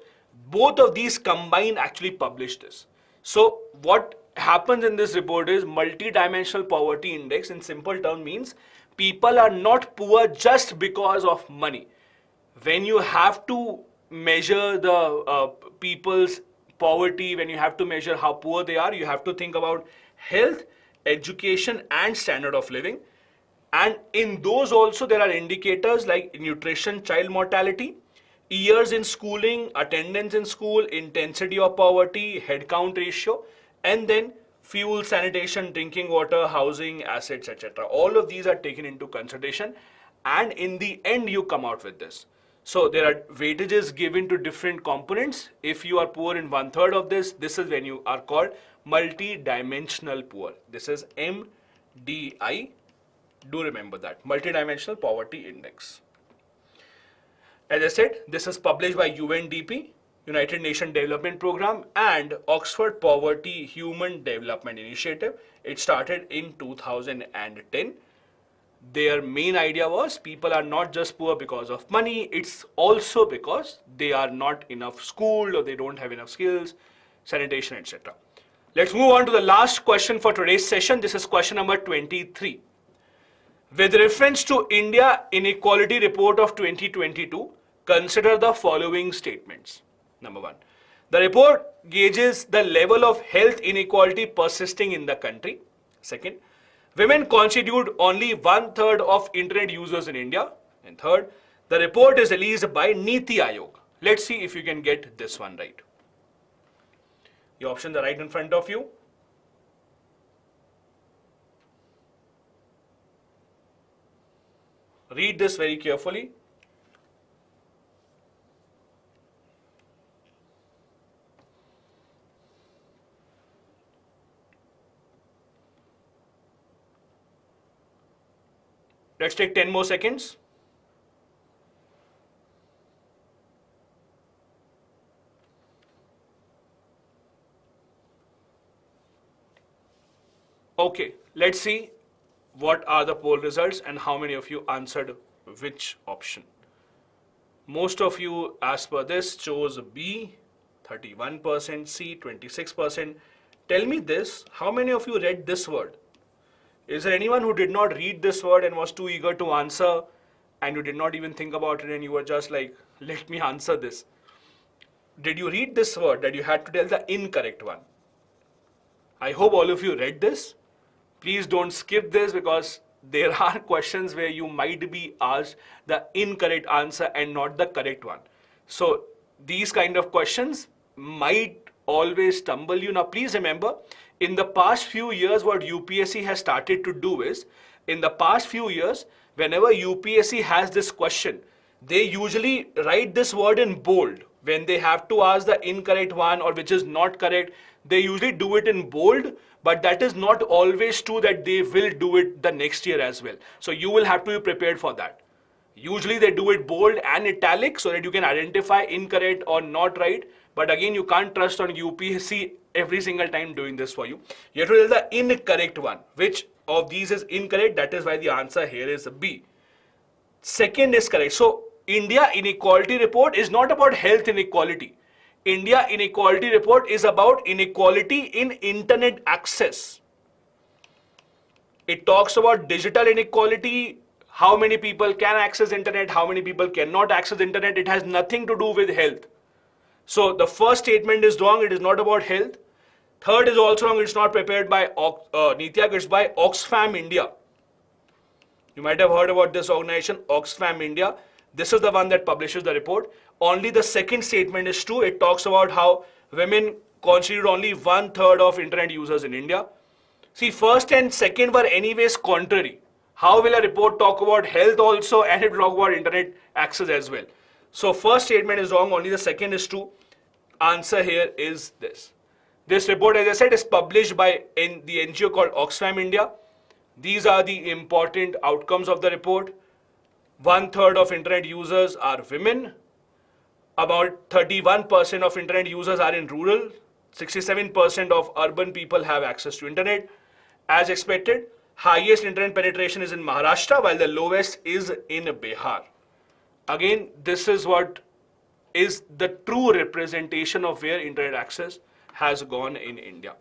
Both of these combined actually publish this. So what happens in this report is multidimensional poverty index in simple terms means people are not poor just because of money. When you have to measure the people's poverty, when you have to measure how poor they are, you have to think about health, education, and standard of living. And in those also there are indicators like nutrition, child mortality, years in schooling, attendance in school, intensity of poverty, head count ratio, and then fuel, sanitation, drinking water, housing, assets, etc. All of these are taken into consideration, and in the end you come out with this. So there are weightages given to different components. If you are poor in 1/3 of this, this is when you are called multi-dimensional poor. This is MDI. Do remember that. Multidimensional Poverty Index. As I said, this is published by UNDP, United Nations Development Program, and Oxford Poverty Human Development Initiative. It started in 2010. Their main idea was people are not just poor because of money, it's also because they are not enough schooled or they don't have enough skills, sanitation, etc. Let's move on to the last question for today's session. This is question number 23. With reference to India Inequality Report of 2022, consider the following statements. Number 1. The report gauges the level of health inequality persisting in the country. Second, women constitute only 1/3 of internet users in India. And third, the report is released by Niti Aayog. Let's see if you can get this one right. Your options are right in front of you. Read this very carefully. Let's take 10 more seconds. Okay, let's see what are the poll results and how many of you answered which option. Most of you, as per this, chose B, 31%, C, 26%. Tell me this, how many of you read this word? Is there anyone who did not read this word and was too eager to answer, and you did not even think about it and you were just like, let me answer this? Did you read this word that you had to tell the incorrect one? I hope all of you read this. Please don't skip this, because there are questions where you might be asked the incorrect answer and not the correct one. So these kind of questions might always stumble you. Now please remember, in the past few years, what UPSC has started to do is, in the past few years, whenever UPSC has this question, they usually write this word in bold. When they have to ask the incorrect one or which is not correct, they usually do it in bold, but that is not always true that they will do it the next year as well. So you will have to be prepared for that. Usually they do it bold and italic so that you can identify incorrect or not right. But again, you can't trust on UPSC every single time doing this for you. You have to tell the incorrect one. Which of these is incorrect? That is why the answer here is B. Second is correct. So India Inequality Report is not about health inequality. India Inequality Report is about inequality in internet access. It talks about digital inequality, how many people can access internet, how many people cannot access internet. It has nothing to do with health. So the first statement is wrong. It is not about health. Third is also wrong. It's not prepared by Niti Aayog. It's by Oxfam India. You might have heard about this organization, Oxfam India. This is the one that publishes the report. Only the second statement is true. It talks about how women constitute only 1/3 of internet users in India. See, first and second were anyways contrary. How will a report talk about health also and it will talk about internet access as well? So first statement is wrong, only the second is true. Answer here is this. This report, as I said, is published by the NGO called Oxfam India. These are the important outcomes of the report. 1/3 of internet users are women. About 31% of internet users are in rural. 67% of urban people have access to internet. As expected, highest internet penetration is in Maharashtra, while the lowest is in Bihar. Again, this is what is the true representation of where internet access has gone in India.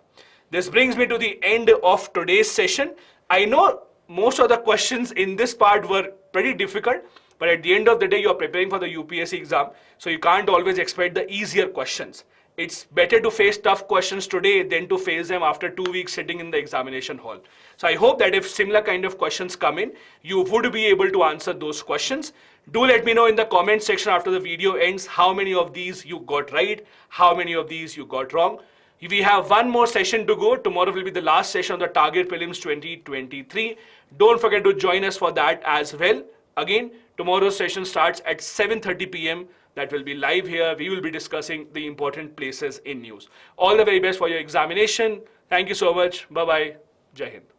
This brings me to the end of today's session. I know most of the questions in this part were pretty difficult, but at the end of the day, you are preparing for the UPSC exam, so you can't always expect the easier questions. It's better to face tough questions today than to face them after 2 weeks sitting in the examination hall. So I hope that if similar kind of questions come in, you would be able to answer those questions. Do let me know in the comment section after the video ends how many of these you got right, how many of these you got wrong. We have one more session to go. Tomorrow will be the last session of the Target Prelims 2023. Don't forget to join us for that as well. Again, tomorrow's session starts at 7:30 p.m. That will be live here. We will be discussing the important places in news. All the very best for your examination. Thank you so much. Bye-bye. Jai Hind.